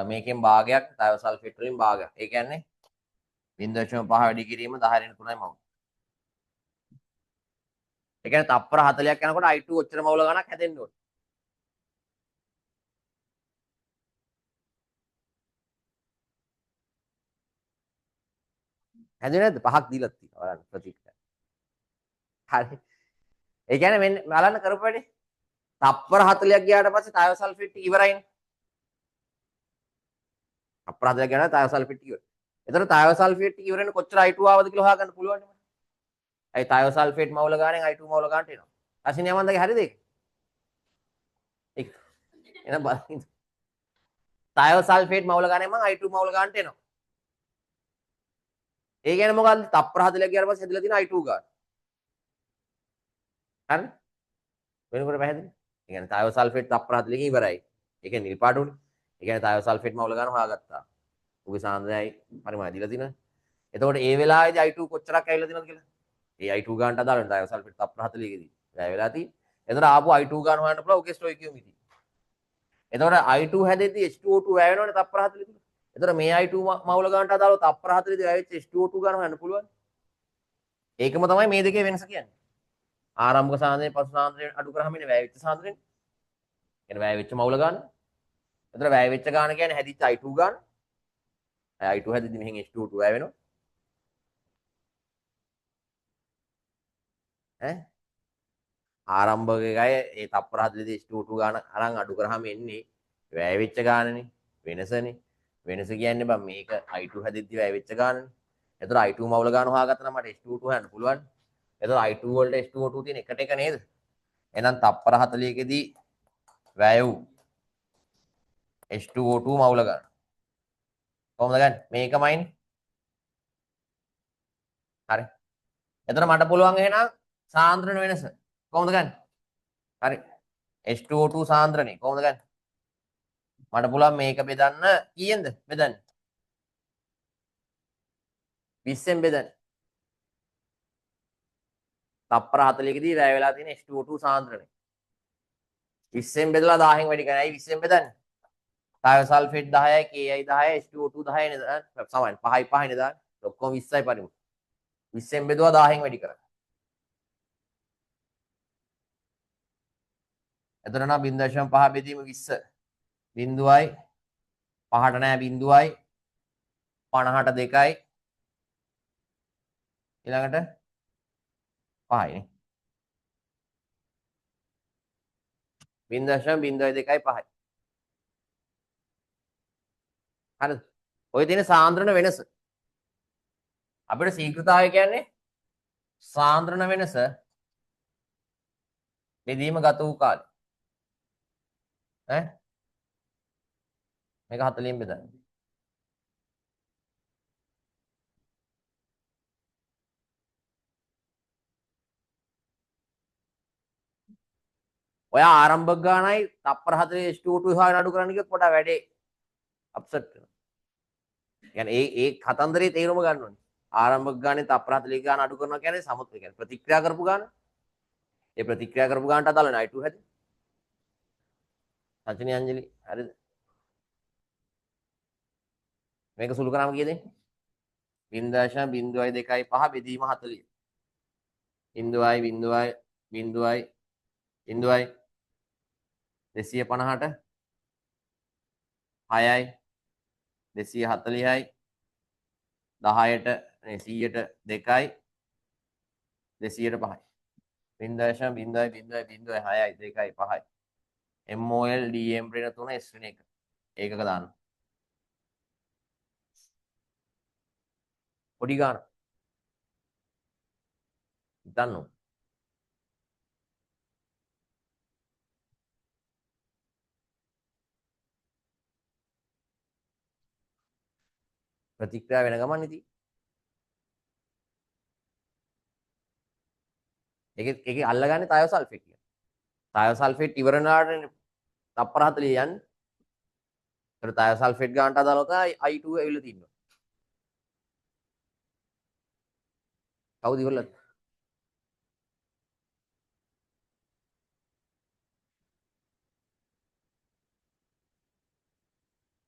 මේකෙන් භාගයක් තායෝසල්ෆේට් වලින් භාගයක්. ඒ කියන්නේ 0.5 වැඩි කිරීම 10 රෙන 3යි මවුල. ඒ කියන්නේ තප්පර 40ක් යනකොට I2 ඔච්චර මවුල ගානක් හැදෙන්න ඕනේ. හැදුවේ නැද්ද? පහක් දීලා තියෙනවා බලන්න ප්‍රතික්‍රියා. හරි. ඒ කියන්නේ මෙන්න බලන්න කරපු වැඩේ. තප්පර 40ක් ගියාට පස්සේ තායෝසල්ෆේට් ටික ඉවරයිනේ. තප්පර 40ක් ගියාට තායෝසල්ෆේට් ටික ඉවරයි. එතකොට තායෝසල්ෆේට් ටික ඉවර වෙන කොච්චර I2 ආවද කියලා හොයාගන්න පුළුවන් නේ මට. ඒ තායෝසල්ෆේට් මවුල ගානෙන් I2 මවුල ගන්නට එනවා. අසිනිය මන්දගේ හරිද ඒක? ඒක. එහෙනම් බලන්න. තායෝසල්ෆේට් මවුල ගානෙන් මම I2 මවුල ගන්නට එනවා. ඒ කියන්නේ මොකද්ද? තප්පර 40ක් ගියාට පස්සේ හැදලා තියෙන I2 ගාන. හරි? වෙනකොට පැහැදිලි? ඒ කියන්නේ තායෝසල්ෆේට් තප්පර 40කින් ඉවරයි. ඒ කියන්නේ නිල් පාට උනේ. ඒ කියන්නේ තායෝසල්ෆේට් මවුල ගාන හොයාගත්තා. උගේ සාන්ද්‍රයයි පරිමාණය දීලා තියෙනවා. එතකොට ඒ වෙලාවේදී I2 කොච්චරක් ඇවිල්ලා තියෙනවද කියලා? ඒ I2 ගානට අදාළ වෙන තායෝසල්ෆේට් තප්පර 40කදී වැය වෙලා තියෙන්නේ. එතකොට ආපු I2 ගාන හොයන්න පුළුවන් උගේ ස්ටොයිකියෝමීටර්. එතකොට I2 හැදෙද්දී H2O2 වැය වෙනවනේ තප්පර 40 තුල. එතකොට මේ I2 මවුල ගානට අදාළව තප්පර 40 දී වැය වෙච්ච H2O2 ගාන හොයන්න පුළුවන්. ඒකම තමයි මේ දෙකේ වෙනස කියන්නේ. ආරම්භක සාන්ද්‍රණය පසු සාන්ද්‍රණය අඩු කරාම ඉන්නේ වැය වෙච්ච සාන්ද්‍රණය. එන වැය වෙච්ච මවුල ගාන. එතකොට වැය වෙච්ච ගාන කියන්නේ හැදිච්ච I2 ගාන. I2 හැදෙද්දී මෙහෙන් H2O2 වැය වෙනවා. ඈ ආරම්භක එකයි ඒ තප්පර 40 දී H2O2 ගාන අරන් අඩු කරාම එන්නේ වැය වෙච්ච ගානනේ. වෙනසනේ. වෙනස කියන්නේ බං මේක I2 හැදෙද්දී වැය වෙච්ච ගානනේ. එතකොට I2 මවුල ගාන හොයාගත්තා නම් මට H2O2 හොයන්න පුළුවන්. එතකොට I2 වලට H2O2 තියෙන එකට එක නේද? එහෙනම් තප්පර 40කදී වැය වූ H2O2 මවුල ගන්න. කොහොමද ගන්න? මේකමයිනේ. හරි. එතකොට මට පුළුවන් එහෙනම් සාන්ද්‍රණ වෙනස. කොහොමද ගන්න? හරි. H2O2 සාන්ද්‍රණය කොහොමද ගන්න? මට පුළුවන් මේක බෙදන්න කීයෙන්ද බෙදන්නේ? 20ෙන් බෙදන්න. තප්පර 40කදී වැය වෙලා තියෙන H2O2 සාන්ද්‍රණය. 20න් බෙදලා 1000න් වැඩි කරනවා. ඇයි 20න් බෙදන්නේ? තයෝසල්ෆේට් 10යි, KI 10යි, H2O2 10යි නේද? සමාන 5යි 5යි නේද? ඔක්කොම 20යි පරිමු. 20න් බෙදුවා 1000න් වැඩි කරා. එතන නම් 0.5 බෙදීම 20. බිඳුවයි 5ට නෑ බිඳුවයි 50ට 2යි ඊළඟට 5යි නේ. 0.02යි 5යි. හරිද? ඔය තියෙන සාන්ද්‍රණ වෙනස. අපිට ශීඝ්‍රතාවය කියන්නේ සාන්ද්‍රණ වෙනස බෙදීම ගත වූ කාලය. ඈ මේක 40න් බෙදන්න. ඔය ආරම්භක ගානයි තප්පර 40 H2O2 හොයන අඩු කරන්න කිව්වොත් පොඩ වැඩේ අප්සෙට් වෙනවා. කියන්නේ ඒ කතන්දරේ තේරුම ගන්න ඕනේ. ආරම්භක ගානේ තප්පර 40 ගාන අඩු කරනවා කියන්නේ සමුත් කියන්නේ ප්‍රතික්‍රියා කරපු ගාන. ඒ ප්‍රතික්‍රියා කරපු ගානට අදාළ වෙන I2 හැටි. සචිනි අංජලි හරිද? මේක සුළු කරාම කීයද? 0.02.5 බෙදීම 40. 0.0.0.0 250ට 6යි 240යි 10ට 100ට 2යි 200ට 5යි 0.0.0.6යි 2යි 5යි MOL DM ඍණ 3 S ඍණ 1 ඒකක දාන්න පොඩි ගන්න හිතන්න ප්‍රතික්‍රියා වෙන ගමන් ඉතින් ඒකේ අල්ලගන්නේ තයෝසල්ෆේට් කියන. තයෝසල්ෆේට් ඉවර වෙනාට තප්පර 40 යන්නේ. ඒතර තයෝසල්ෆේට් ගන්නට අදාළව තමයි I2 ඇවිල්ලා තියෙන්නේ. කවුද ඉවරලද?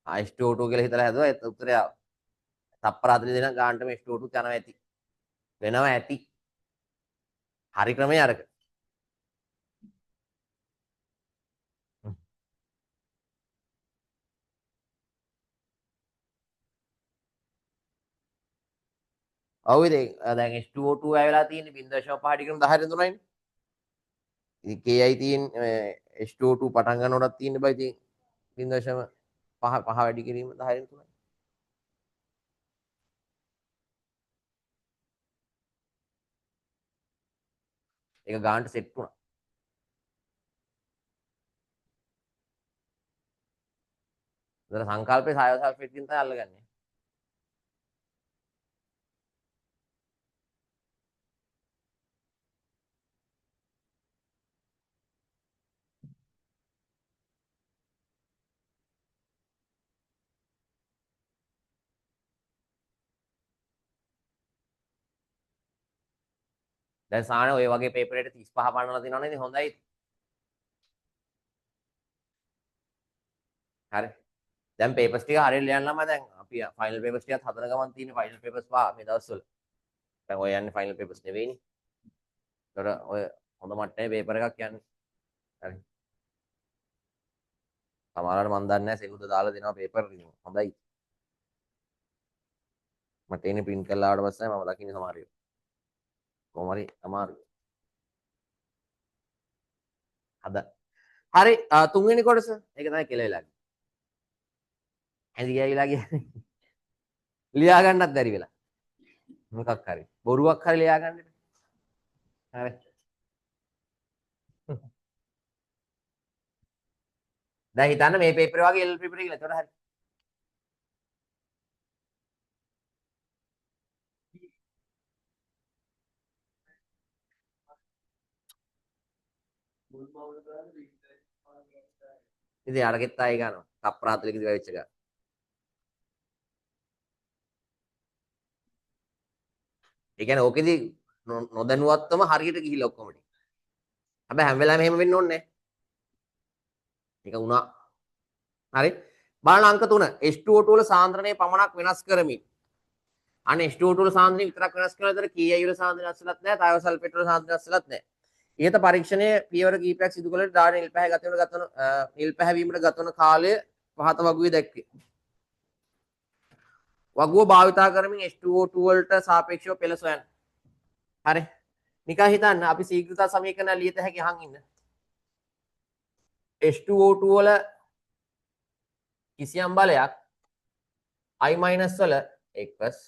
H2O2 කියලා හිතලා හැදුවා ඒත් උත්තරය තප්පර 40 දෙනා ගන්නටම H2O2 යනවා ඇති. වෙනවා ඇති. හරි ක්‍රමය අරක. ඔව් ඉතින් දැන් H2O2 ඇවිලා තියෙන්නේ 0.5 ඩිග්‍රී 10 3යිනේ. ඉතින් KI තියෙන H2O2 පටන් ගන්නකොටත් තියෙන්නේ බයි ඉතින් 0.5 වැඩි කිරීම 10 3යි. ඒක ගන්නට සෙට් වුණා. ඒතර සංකල්පේ සායෝසල්ෆේට් කින් තමයි අල්ලගන්නේ. දැන් සාන ඔය වගේ පේපර් එකට 35 පන්නලා තිනවනේ ඉතින් හොඳයි. හරි. දැන් පේපර්ස් ටික හරියට ලියන්න ළමයි දැන් අපි ෆයිනල් පේපර්ස් ටිකත් හදන ගමන් තියෙන ෆයිනල් පේපර්ස් පහ මේ දවස්වල. දැන් ඔය යන්නේ ෆයිනල් පේපර්ස් නෙවෙයිනේ. ඒතර ඔය හොඳ මට්ටමේ පේපර් එකක් යන්නේ. හරි. සමහරවල් මන් දන්නේ නැහැ සෙකුද දාලා දෙනවා පේපර් ඉතින් හොඳයි. මට එන්නේ print කරලා ආවට පස්සේ මම දකින්නේ සමහර ඒවා. කොහොම හරි අමාරුයි. හද. හරි තුන්වෙනි කොටස. ඒක තමයි කෙලවිලා ගියේ. ඇඳි ගෑවිලා කියන්නේ. ලියා ගන්නත් බැරි වෙලා. මොකක් හරි. බොරුවක් හරි ලියා ගන්න. හරි. දැන් හිතන්න මේ පේපර් වගේ එල් පේපර් කියලා. ඒතකොට හරි. ඉතින් අරගෙත් ආයෙ ගන්නවා. තප්පර 40 ක වෙච්ච එක. ඒ කියන්නේ ඕකෙදි නොදැනුවත්වම හරියට ගිහිල්ලා ඔක්කොම ටික. හැබැයි හැම වෙලාවෙම එහෙම වෙන්න ඕනේ නැහැ. ඒක වුණා. හරි. බලන්න අංක 3 H2O2 වල සාන්ද්‍රණය පමණක් වෙනස් කරමින්. අනේ H2O2 වල සාන්ද්‍රණය විතරක් වෙනස් කරන විතර KI වල සාන්ද්‍රණය අස්සලත් නැහැ, තයෝසල්ෆේට් වල සාන්ද්‍රණය අස්සලත් නැහැ. ඉහත පරීක්ෂණයේ පියවර කිහිපයක් සිදු කළ ඩාඩ නිල් පැහැවීමට ගතවන කාලය පහත වගුවේ දැක්වේ. වගුව භාවිතා කරමින් H2O2 වලට සාපේක්ෂව පෙළ සොයන්න. හරි. නිකන් හිතන්න අපි ශීඝ්‍රතා සමීකරණ ලියත හැකි අහන් ඉන්න. H2O2 වල කිසියම් බලයක් I- වල එක්වස්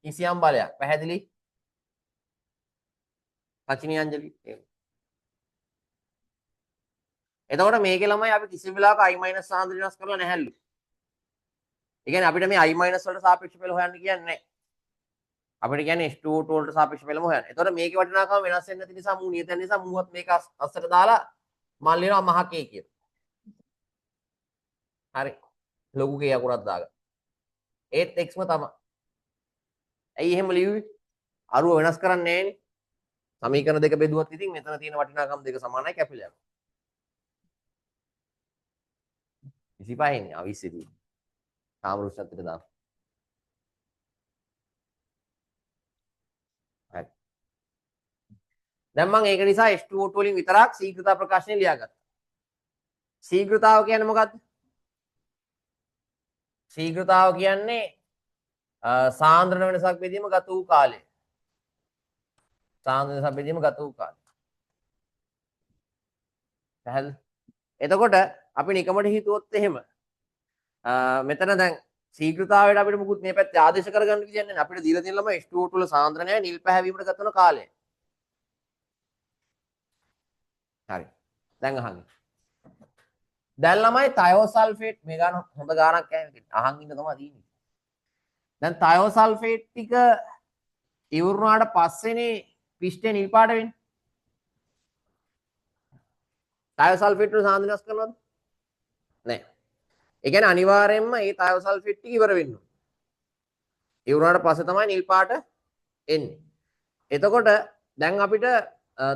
කිසියම් බලයක් පැහැදිලි රචනී අංජලි. එතකොට මේකේ ළමයි අපි කිසි වෙලාවක I- සාන්ද්‍රණය වෙනස් කරලා නැහැලු. ඒ කියන්නේ අපිට මේ I- වලට සාපේක්ෂ පෙළ හොයන්න කියන්නේ නැහැ. අපිට කියන්නේ H2O2 වලට සාපේක්ෂ පෙළම හොයන්න. එතකොට මේකේ වටිනාකම වෙනස් වෙන්නේ නැති නිසා මූ නියතන නිසා මූවත් මේක අස්සට දාලා මම ලියනවා මහකේ කියලා. හරි. ලොකු කේ අකුරක් දාගන්න. ඒත් xම තමයි. ඇයි එහෙම ලියුවේ? අරුව වෙනස් කරන්නේ නැහැනේ. සමීකරණ දෙක බෙදුවත් ඉතින් මෙතන තියෙන වටිනාකම් දෙක සමානයි කැපිලා යනවා. 25 නේ 20 දී. තාම රුස්සත්තට දාන්න. හරි. දැන් මම ඒක නිසා H2O2 වලින් විතරක් ශීඝ්‍රතා ප්‍රකාශනය ලියාගත්තා. ශීඝ්‍රතාව කියන්නේ මොකක්ද? ශීඝ්‍රතාව කියන්නේ සාන්ද්‍රණ වෙනසක් බෙදීම ගත වූ කාලය. සාන්ද්‍රණ වෙනසක් බෙදීම ගත වූ කාලය. පැහැදිලි? එතකොට අපි නිකමට හිතුවොත් එහෙම මෙතන දැන් ශීඝ්‍රතාවයට අපිට මුකුත් මේ පැත්තේ ආදේශ කරගන්න විදියක් නැහැ. අපිට දීලා තියෙන ළමයි H2O2 වල සාන්ද්‍රණය නිල් පැහැවීමට ගත වන කාලය. හරි. දැන් අහන්න. දැන් ළමයි තයෝසල්ෆේට් මේ ගාන හොඳ ගානක් අහන් ඉන්න තමයි තියෙන්නේ. දැන් තයෝසල්ෆේට් ටික ඉවරුනාට පස්සේනේ පිස්ටේ නිල් පාට වෙන්නේ. තයෝසල්ෆේට් වල සාන්ද්‍රණය වෙනස් කරනවද? නැහැ. ඒ කියන්නේ අනිවාර්යයෙන්ම මේ තයෝසල්ෆේට් ටික ඉවර වෙන්න ඕනේ. ඉවරුනාට පස්සේ තමයි නිල් පාට එන්නේ. එතකොට දැන් අපිට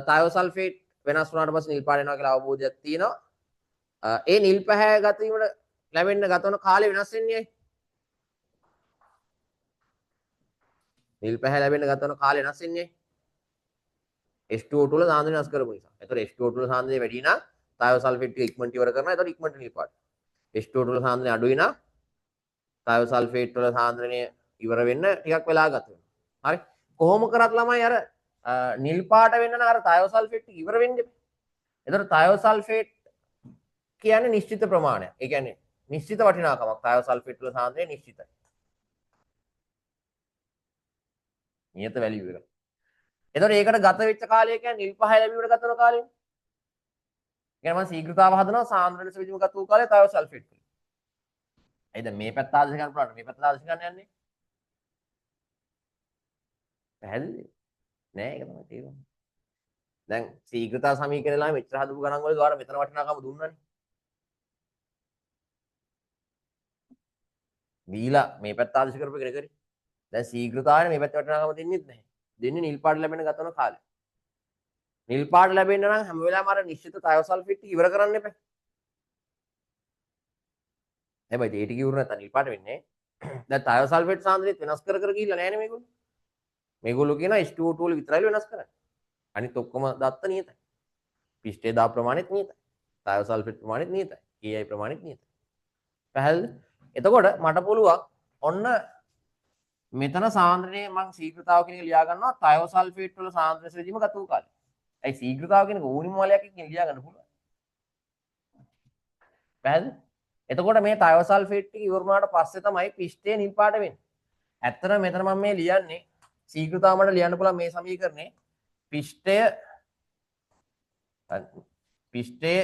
තයෝසල්ෆේට් වෙනස් වුණාට පස්සේ නිල් පාට එනවා කියලා අවබෝධයක් තියෙනවා. ඒ නිල් පැහැ ගත වීමට ලැබෙන්න ගතවන කාලය වෙනස් වෙන්නේ ඇයි? නිල් පැහැ ලැබෙන්න ගතවන කාලය වෙනස් වෙන්නේ H2O2 වල සාන්ද්‍රණය වෙනස් කරපු නිසා. ඒතකොට H2O2 වල සාන්ද්‍රණය වැඩි නම් තයෝසල්ෆේට් ටික ඉක්මනට ඉවර කරනවා. ඒතකොට ඉක්මනට නිල් පාට. H2O2 වල සාන්ද්‍රණය අඩුයි නම් තයෝසල්ෆේට් වල සාන්ද්‍රණය ඉවර වෙන්න ටිකක් වෙලා ගත වෙනවා. හරි. කොහොම කරත් ළමයි අර නිල් පාට වෙන්න නම් අර තයෝසල්ෆේට් ටික ඉවර වෙන්න එපා. ඒතකොට තයෝසල්ෆේට් කියන්නේ නිශ්චිත ප්‍රමාණයක්. ඒ කියන්නේ නිශ්චිත වටිනාකමක්. තයෝසල්ෆේට් වල සාන්ද්‍රණය නිශ්චිතයි. නියත වැලියු එක. එතකොට ඒකට ගත වෙච්ච කාලය කියන්නේ නිල් පහ ලැබීමට ගත වෙන කාලයනේ. ඒ කියන්නේ මම ශීඝ්‍රතාව හදනවා සාන්ද්‍රණ සවිදීම ගත වූ කාලය තයෝසල්ෆේට් වල. එයි දැන් මේ පැත්ත ආදේශ ගන්න පුළුවන් මේ පැත්ත ආදේශ ගන්න යන්නේ. පැහැදිලිද? නෑ ඒක තමයි තේරුම. දැන් ශීඝ්‍රතා සමීකරණය ලා මෙච්චර හදපු ගණන් වල द्वारा මෙතන වටිනාකම දුන්නානේ. දීලා මේ පැත්ත ආදේශ කරපු එක කරේ. දැන් ශීඝ්‍රතාවනේ මේ පැත්ත වටිනාකම දෙන්නෙත් නැහැ. දෙන්නේ නිල් පාට ලැබෙන ගතවන කාලය. නිල් පාට ලැබෙන්න නම් හැම වෙලාවෙම අර නිශ්චිත තයෝසල්ෆේට් ටික ඉවර කරන්න එපා. හැබැයි ඒ ටික ඉවර නැත්නම් නිල් පාට වෙන්නේ නැහැ. දැන් තයෝසල්ෆේට් සාන්ද්‍රණයත් වෙනස් කර කර ගිහිල්ලා නැහැනේ මේගොල්ලෝ. මේගොල්ලෝ කියන H2O2 වල විතරයි වෙනස් කරන්නේ. අනිත් ඔක්කොම දත්ත නියතයි. පිස්ටේ දා ප්‍රමාණෙත් නියතයි. තයෝසල්ෆේට් ප්‍රමාණෙත් නියතයි. KI ප්‍රමාණෙත් නියතයි. පැහැදිලිද? එතකොට මට පුළුවන් ඔන්න මෙතන සාන්ද්‍රණය මම ශීඝ්‍රතාව කියන එක ලියා ගන්නවා තයෝසල්ෆේට් වල සාන්ද්‍රණය සෙදීම ගත වූ කාලය. ඒ ශීඝ්‍රතාව කියන එක ඕනිම වලයක් එක්ක ලියා ගන්න පුළුවන්. පැහැදිලිද? එතකොට මේ තයෝසල්ෆේට් ටික ඉවර වුණාට පස්සේ තමයි පිස්ටේ නිල් පාට වෙන්නේ. ඇත්තටම මෙතන මම මේ ලියන්නේ ශීඝ්‍රතාව මට ලියන්න පුළුවන් මේ සමීකරණේ පිස්ටේ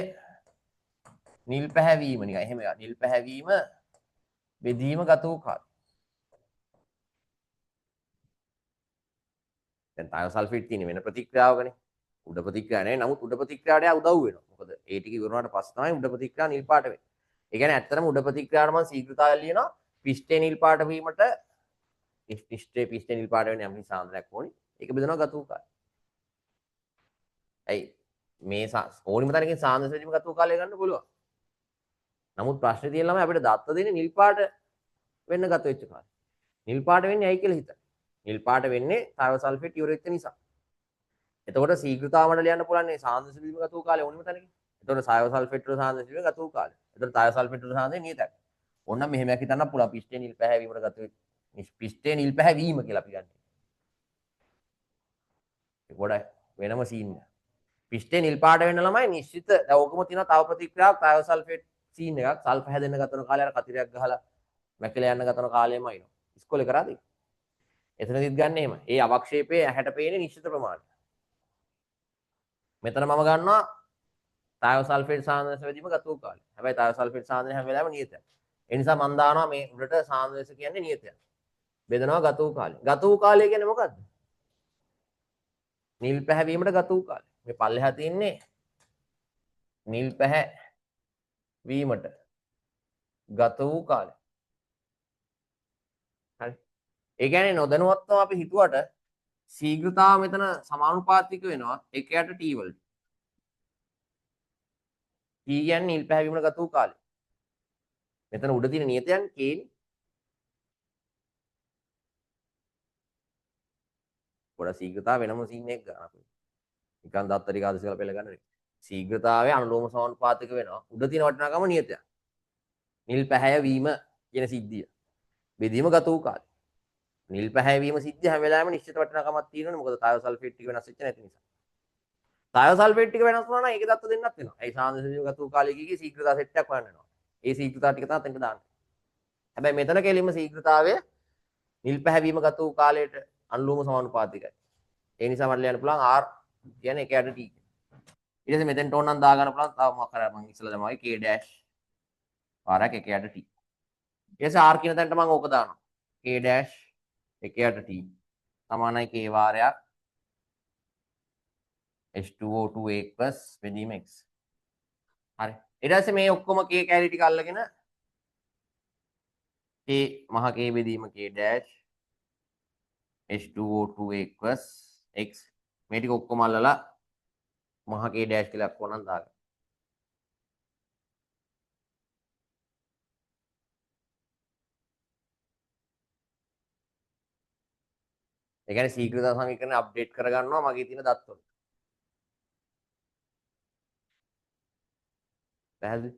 නිල් පැහැවීම නිකන් එහෙම එකක්. නිල් පැහැවීම බෙදීම ගත වූ කාලය. දැන් තයෝසල්ෆේට් තියෙන වෙන ප්‍රතික්‍රියාවකනේ. උඩ ප්‍රතික්‍රියාව නැහැ. නමුත් උඩ ප්‍රතික්‍රියාවට උදව් වෙනවා. මොකද ඒ ටික ඉවර වුණාට පස්සේ තමයි උඩ ප්‍රතික්‍රියාව නිල් පාට වෙන්නේ. ඒ කියන්නේ ඇත්තටම උඩ ප්‍රතික්‍රියාවට මම ශීඝ්‍රතාවය ලියනවා පිස්ටේ නිල් පාට වීමට පිස්ටේ නිල් පාට වෙන්නේ යම් කිසි සාන්ද්‍රණයක් ඕනේ. ඒක බෙදනවා ගත වූ කාලය. ඇයි මේ ඕනිම තැනකින් සාන්ද්‍රණය වැඩිම ගත වූ කාලය ගන්න පුළුවන්. නමුත් ප්‍රශ්නේ තියෙන ළමයි අපිට දත්ත දෙන්නේ නිල් පාට වෙන්න ගත වෙච්ච කාලය. නිල් පාට වෙන්නේ ඇයි කියලා හිතන්න. නිල් පාට වෙන්නේ තාව සල්ෆේට් ඉවර වෙච්ච නිසා. එතකොට ශීඝ්‍රතාව මඩල යන්න පුළුවන් මේ සාන්ද්‍රණය වැඩිම ගත වූ කාලය ඕනිම තැනකින්. එතකොට සායව සල්ෆේට් වල සාන්ද්‍රණය වැඩිම ගත වූ කාලය. එතකොට තාව සල්ෆේට් වල සාන්ද්‍රණය නියතයි. ඕන්න මෙහෙමයක් හිතන්න පුළුවන් පිස්ටේ නිල් පැහැවීමට ගත වෙච්ච පිස්ටේ නිල් පැහැවීම කියලා අපි ගන්න. ඒක ගොඩයි වෙනම සීන් එක. පිස්ටේ නිල් පාට වෙන්න ළමයි නිශ්චිත දැන් ඕකම තියෙනවා තව ප්‍රතික්‍රියාවක් තාව සල්ෆේට් සීන් එකක් සල්ෆ හැදෙන්න ගතන කාලේ අර කතිරයක් ගහලා මැකලා යන්න ගතන කාලෙමයි නෝ ඉස්කෝලේ කරාද එතනදිත් ගන්න එහෙම ඒ අවක්ෂේපයේ ඇහැට පේන්නේ නිශ්චිත ප්‍රමාණය මෙතන මම ගන්නවා තාව සල්ෆේට් සාන්ද්‍රණය වැඩිම ගත වූ කාලේ හැබැයි තාව සල්ෆේට් සාන්ද්‍රණය හැම වෙලාවෙම නියතයි ඒ නිසා මම දානවා මේ උඩට සාන්ද්‍රණය කියන්නේ නියතයි බෙදනවා ගත වූ කාලේ ගත වූ කාලය කියන්නේ මොකද්ද නිල් පැහැවීමට ගත වූ කාලේ මේ පල්ලෙහා තියෙන්නේ නිල් පැහැවීමට ගත වූ කාලය හරි ඒ කියන්නේ නොදැනුවත්වම අපි හිතුවට ශීඝ්‍රතාව මෙතන සමානුපාතික වෙනවා 1ට t වලට t කියන්නේ නිල් පැහැවීමට ගත වූ කාලය මෙතන උඩ තියෙන නියතයන් k පොඩ ශීඝ්‍රතාව වෙනම සීන් එකක් ගන්න අපි නිකන් දත්තරික ආදේශ කරලා පෙළ ගන්න ශීඝ්‍රතාවය අනුලෝම සමානුපාතික වෙනවා උඩ තියෙන වටිනාකම නියතයක් නිල් පැහැයවීම කියන සිද්ධිය බෙදීම ගත වූ කාලය නිල් පැහැයවීම සිද්ධිය හැම වෙලාවෙම නිශ්චිත වටිනාකමක් තියෙනවනේ මොකද තායෝ සල්ෆේට් ටික වෙනස් වෙච්ච නැති නිසා තායෝ සල්ෆේට් ටික වෙනස් වුණා නම් ඒකේ දත්ත දෙන්නත් වෙනවා ඒ සාන්ද්‍රණය ගත වූ කාලය කීකේ ශීඝ්‍රතාව සෙට් එකක් හොයන්න වෙනවා ඒ ශීඝ්‍රතාව ටික තමයි අතෙන්ට දාන්න හැබැයි මෙතන කෙලින්ම ශීඝ්‍රතාවය නිල් පැහැවීම ගත වූ කාලයට අනුලෝම සමානුපාතිකයි ඒ නිසා මට ලියන්න පුළුවන් r කියන්නේ 1ට t ඊට පස්සේ මෙතෙන්ට ඕන නම් දා ගන්න පුළුවන් තව මොකක් කරා මම ඉස්සෙල්ලා දැම්මා k dash පාරක් 1ට t ඊට පස්සේ r කියන තැනට මම ඕක දානවා k dash 1ට t සමානයි k වාරයක් H2O2 plus බෙදීම x හරි ඊට පස්සේ මේ ඔක්කොම k කැලරි ටික අල්ලගෙන k මහ k බෙදීම k dash H2O2 plus x මේ ටික ඔක්කොම අල්ලලා මහ k dash කියලා කොනන් දාගන්න ඒ කියන්නේ ශීඝ්‍රතා සමීකරණ අප්ඩේට් කරගන්නවා මගේ තියෙන දත් වල. පැහැදිලි?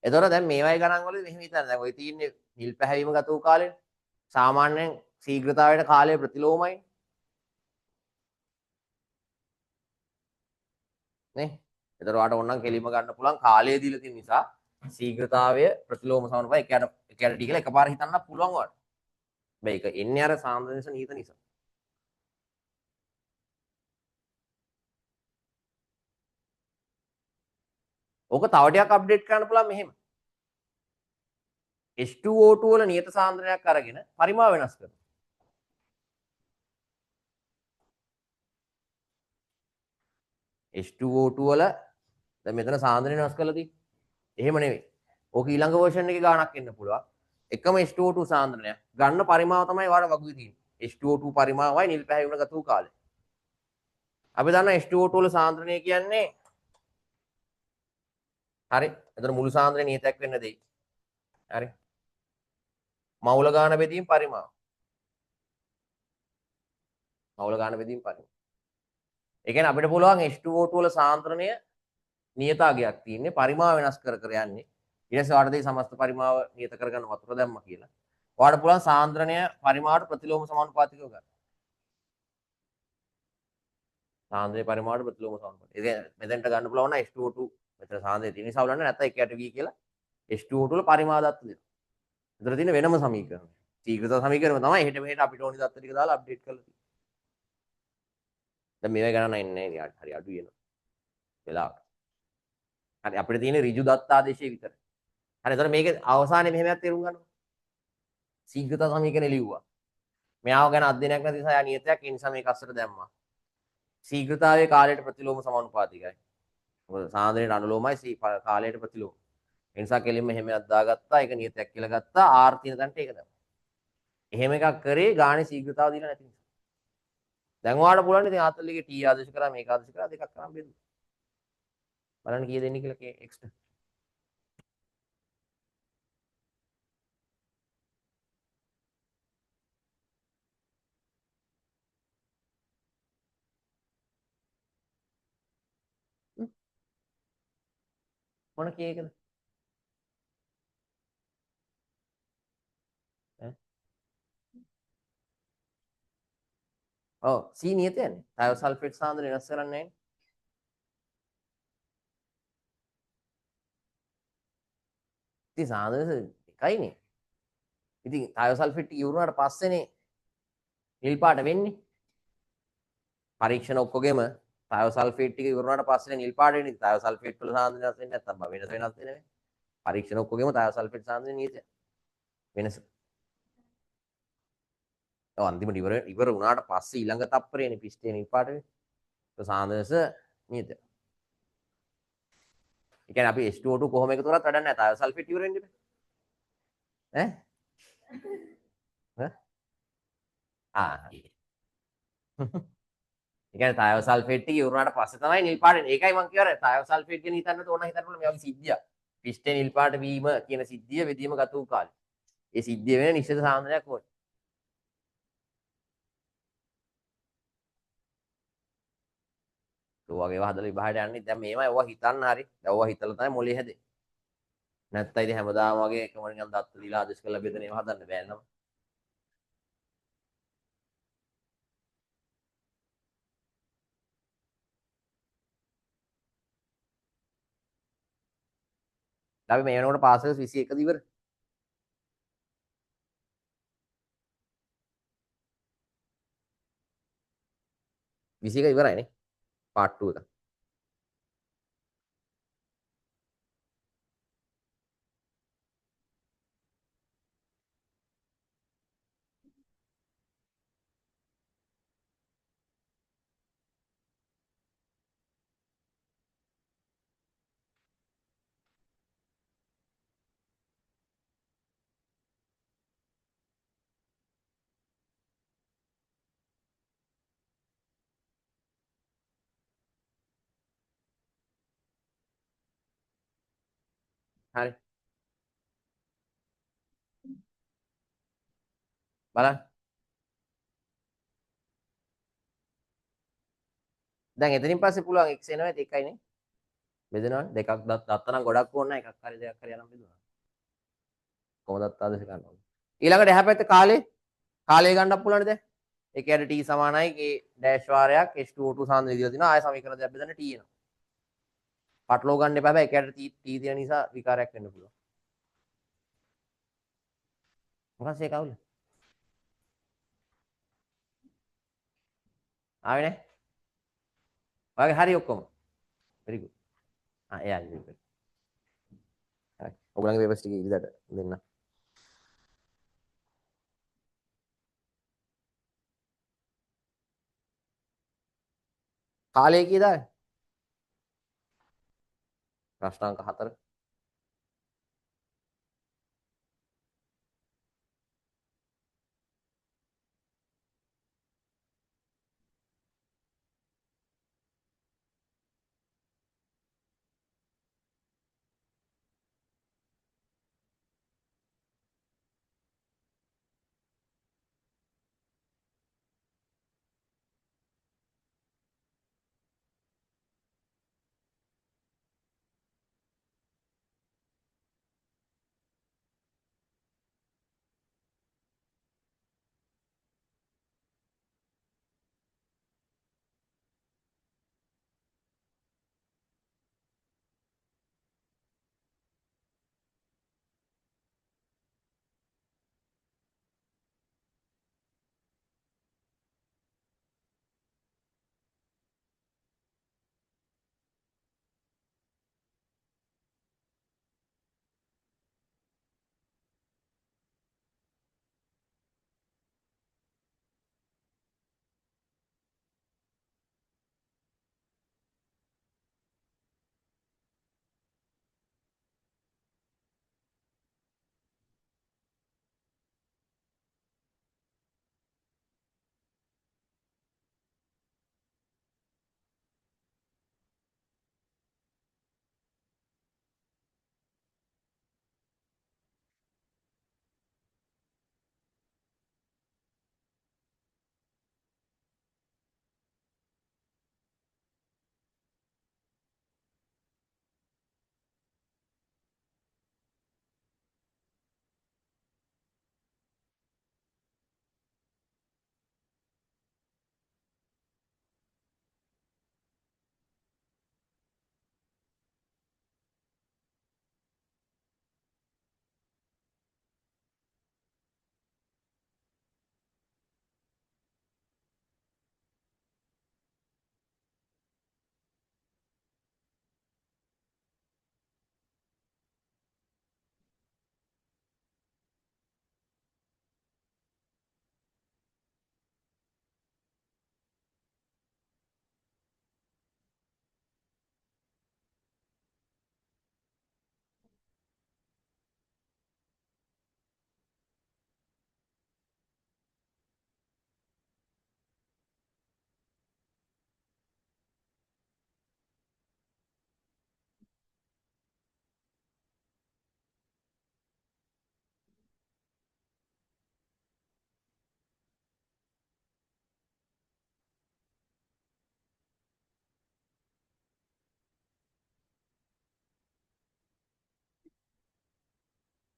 එතකොට දැන් මේවයි ගණන් වලදී මෙහෙම හිතන්න. දැන් ඔය තියෙන්නේ නිල් පැහැවීම ගත වූ කාලේ. සාමාන්‍යයෙන් ශීඝ්‍රතාවයට කාලය ප්‍රතිලෝමයි. නේ? එතකොට ඔයාලට ඕනනම් කෙලිම ගන්න පුළුවන් කාලය දීලා තියෙන නිසා ශීඝ්‍රතාවය ප්‍රතිලෝම සමානුපාතය එකකට t කියලා එකපාර හිතන්න පුළුවන් ඔයාලට. මේක එන්නේ අර සාන්ද්‍රණය නීත නිසා. ඕක තව ටිකක් අප්ඩේට් කරන්න පුළුවන් මෙහෙම. H2O2 වල නියත සාන්ද්‍රණයක් අරගෙන පරිමාව වෙනස් කරනවා. H2O2 වල දැන් මෙතන සාන්ද්‍රණය වෙනස් කරලා තියෙන්නේ. එහෙම නෙවෙයි. ඕක ඊළඟ version එකේ ගාණක් එන්න පුළුවන්. එකම H2O2 සාන්ද්‍රණයක් ගන්න පරිමාව තමයි වාර වගුවේ තියෙන්නේ. H2O2 පරිමාවයි නිල් පැහැවීමට ගත වූ කාලය. අපි දන්නා H2O2 වල සාන්ද්‍රණය කියන්නේ හරි. එතන මුළු සාන්ද්‍රණය නියතයක් වෙන්න දෙයි. හරි. මවුල ගාන බෙදීම පරිමාව. මවුල ගාන බෙදීම පරිමාව. ඒ කියන්නේ අපිට පුළුවන් H2O2 වල සාන්ද්‍රණය නියත අගයක් තියෙන්නේ පරිමාව වෙනස් කර කර යන්නේ. ඊට පස්සේ වාට දෙයි සමස්ත පරිමාව නියත කරගන්න වතුර දැම්මා කියලා. වාට පුළුවන් සාන්ද්‍රණය පරිමාවට ප්‍රතිලෝම සමානුපාතිකව ගන්න. සාන්ද්‍රණය පරිමාවට ප්‍රතිලෝම සමානුපාතික. ඒ කියන්නේ මෙතෙන්ට ගන්න පුළුවන් නම් H2O2 මෙතන සාන්ද්‍රණය තියෙන නිසා උලන්නේ නැත්නම් 1ට v කියලා H2O2 වල පරිමාව දත්ත දෙනවා. මෙතන තියෙන වෙනම සමීකරණය. ශීඝ්‍රතා සමීකරණය තමයි එහෙට මෙහෙට අපිට ඕනි දත්ත ටික දාලා අප්ඩේට් කරලා තියෙන්නේ. දැන් මේවා ගණන් එන්නේ නැහැ හරි අඩු වෙනවා. වෙලාවට. හරි අපිට තියෙන ඍජු දත්ත ආදේශය විතරයි. හරි එතකොට මේකේ අවසානයේ මෙහෙමයක් තේරුම් ගන්නවා. ශීඝ්‍රතා සමීකරණය ලිව්වා. මෙයාව ගැන අධ්‍යයනයක් නැති නිසා යා නියතයක් ඒ නිසා මේක අස්සට දැම්මා. ශීඝ්‍රතාවයේ කාලයට ප්‍රතිලෝම සමානුපාතිකයි. මොකද සාන්ද්‍රණයට අනුලෝමයි කාලයට ප්‍රතිලෝම. ඒ නිසා කෙලින්ම එහෙමයක් දාගත්තා. ඒක නියතයක් කියලා ගත්තා. R තියෙන තැනට ඒක දැම්මා. එහෙම එකක් කරේ ගානේ ශීඝ්‍රතාව දීලා නැති නිසා. දැන් ඔයාලට පුළුවන් ඉතින් ආතල්ලිගේ T ආදේශ කරා මේක ආදේශ කරා දෙකක් කරන් බෙදමු. බලන්න කීය දෙන්නේ කියලා x ට. මොන කීයකද? ඈ? ඔව් C නියතයනේ. තයෝසල්ෆේට් සාන්ද්‍රණය වෙනස් කරන්නේ නැහැ. ඉතින් සාන්ද්‍රණය එකයිනේ. ඉතින් තයෝසල්ෆේට් ඉවරුනාට පස්සේනේ නිල් පාට වෙන්නේ. පරීක්ෂණ ඔක්කොගෙම තයෝසල්ෆේට් ටික ඉවරුනාට පස්සේ නිල් පාට වෙන්නේ. තයෝසල්ෆේට් වල සාන්ද්‍රණය වෙනස් වෙන්නේ නැත්තම් වෙනස් වෙන්නේ නැහැ. පරීක්ෂණ ඔක්කොගෙම තයෝසල්ෆේට් සාන්ද්‍රණය නියතයි. වෙනස. ඔව් අන්තිමට ඉවර වුණාට පස්සේ ඊළඟ තප්පරේනේ පිස්ටේ නිල් පාට වෙන්නේ. ඒක සාන්ද්‍රණයස නියතයි. ඒ කියන්නේ අපි H2O2 කොහොම එකතු කරත් වැඩක් නැහැ. තයෝසල්ෆේට් ඉවර වෙන්නේ ඈ? ඈ? ආ. ඒ කියන්නේ තයෝසල්ෆේට් ටික ඉවරුනාට පස්සේ තමයි නිල් පාට එන්නේ. ඒකයි මම කියවර තයෝසල්ෆේට් ගැන හිතන්නත් ඕන හිතන්න ඕන මේ වගේ සිද්ධියක්. පිස්ටේ නිල් පාට වීම කියන සිද්ධිය වෙදීම ගත වූ කාලේ. ඒ සිද්ධිය වෙන නිශ්චිත සාන්ද්‍රණයක් ඕනේ. ඒ වගේ ඒවා හදලා විභාගයට යන්නේ. දැන් මේවා ඒවා හිතන්න හරි. දැන් ඒවා හිතලා තමයි මොලේ හැදෙන්නේ. නැත්නම් ඉතින් හැමදාම වගේ එකම නිකන් දත්ත දීලා ආදේශ කරලා බෙදෙන ඒවා හදන්න බෑ නම. අපි මේ වෙනකොට පාස් එක 21 ඉවර. 21 ඉවරයිනේ. පාර්ට් 2 එක. හරි. බලන්න. දැන් එතනින් පස්සේ පුළුවන් x එනවා ඒකයිනේ. බෙදනවනේ. දෙකක් දත්ත නම් ගොඩක් ඕන නැහැ. එකක් හරි දෙකක් හරි යනම් බෙදුවා. කොහොමද ආදේශ ගන්නවා. ඊළඟට එහා පැත්තේ කාලය ගන්නත් පුළුවන් දැන්. ඒ කියන්නේ t සමානයි k ඩෑෂ් වාරයක් H2O2 සාන්ද්‍රණය දීලා තිනවා. ආය සමීකරණ දෙයක් බෙදන්න t එනවා. පටලව ගන්න එපා. හැබැයි ඒකට t තියෙන නිසා විකාරයක් වෙන්න පුළුවන්. මොකක්ද ඒක අවුල? ආවේ නැහැ. ඔයාගේ හරි ඔක්කොම. very good. එයා ඉන්නේ. හරි. ඔයගොල්ලන්ගේ පේපර්ස් ටික ඉරිදට දෙන්න. කාලය කීයද? ප්‍රශ්නාංක 4.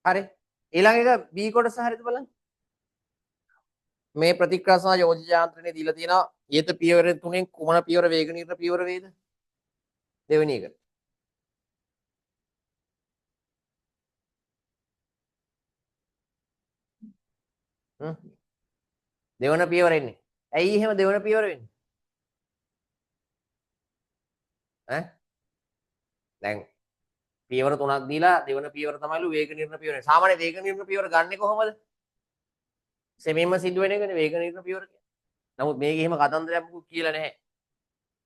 හරි. ඊළඟ එක B කොටස හරිද බලන්න. මේ ප්‍රතික්‍රියා සහ යෝජ්‍ය යාන්ත්‍රණය දීලා තියෙනවා. ඊට පියවර තුනෙන් කුමන පියවර වේග නිර්ණ පියවර වේද? දෙවෙනි එක. දෙවන පියවර එන්නේ. ඇයි එහෙම දෙවන පියවර වෙන්නේ? ඈ දැන් පියවර තුනක් දීලා දෙවන පියවර තමයිලු වේග නිර්ණ පියවර. සාමාන්‍ය වේග නිර්ණ පියවර ගන්නෙ කොහොමද? සෙමින්ම සිද්ධ වෙන එකනේ වේග නිර්ණ පියවර කියන්නේ. නමුත් මේකේ එහෙම කතන්දරයක් මොකුත් කියලා නැහැ.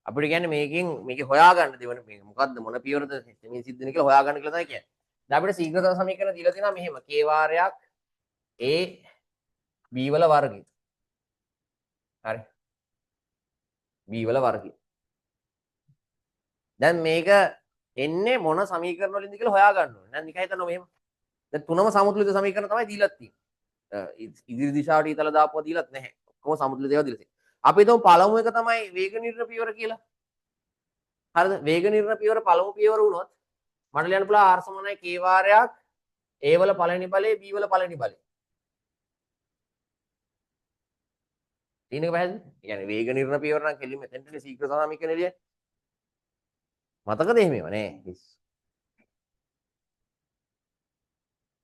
අපිට කියන්නේ මේකෙන් මේක හොයාගන්න දෙවන මේක මොකද්ද මොන පියවරද සෙමින් සිද්ධ වෙන කියලා හොයාගන්න කියලා තමයි කියන්නේ. දැන් අපිට ශීඝ්‍රතා සමීකරණ දීලා තියෙනවා මෙහෙම k වාරයක් a b වල වර්ගය. හරි. b වල වර්ගය. දැන් මේක එන්නේ මොන සමීකරණ වලින්ද කියලා හොයාගන්න ඕනේ. දැන් නිකන් හිතන්න මෙහෙම. දැන් තුනම සමතුලිත සමීකරණ තමයි දීලා තියෙන්නේ. ඉදිරි දිශාවට ඊතල දාපුවා දීලත් නැහැ. ඔක්කොම සමතුලිත ඒවා දීලා තියෙනවා. අපි හිතමු පළමු එක තමයි වේග නිර්ණ පියවර කියලා. හරිද? වේග නිර්ණ පියවර පළමු පියවර වුණොත් මට ලියන්න පුළුවන් r සමානයි k වාරයක් a වල පළවෙනි බලය b වල පළවෙනි බලය. තියෙන එක පැහැදිලිද? ඒ කියන්නේ වේග නිර්ණ පියවර නම් කෙලින්ම එතනටනේ ශීඝ්‍ර සමීකරණය ලියන්නේ. මතකද එහෙමව නේ?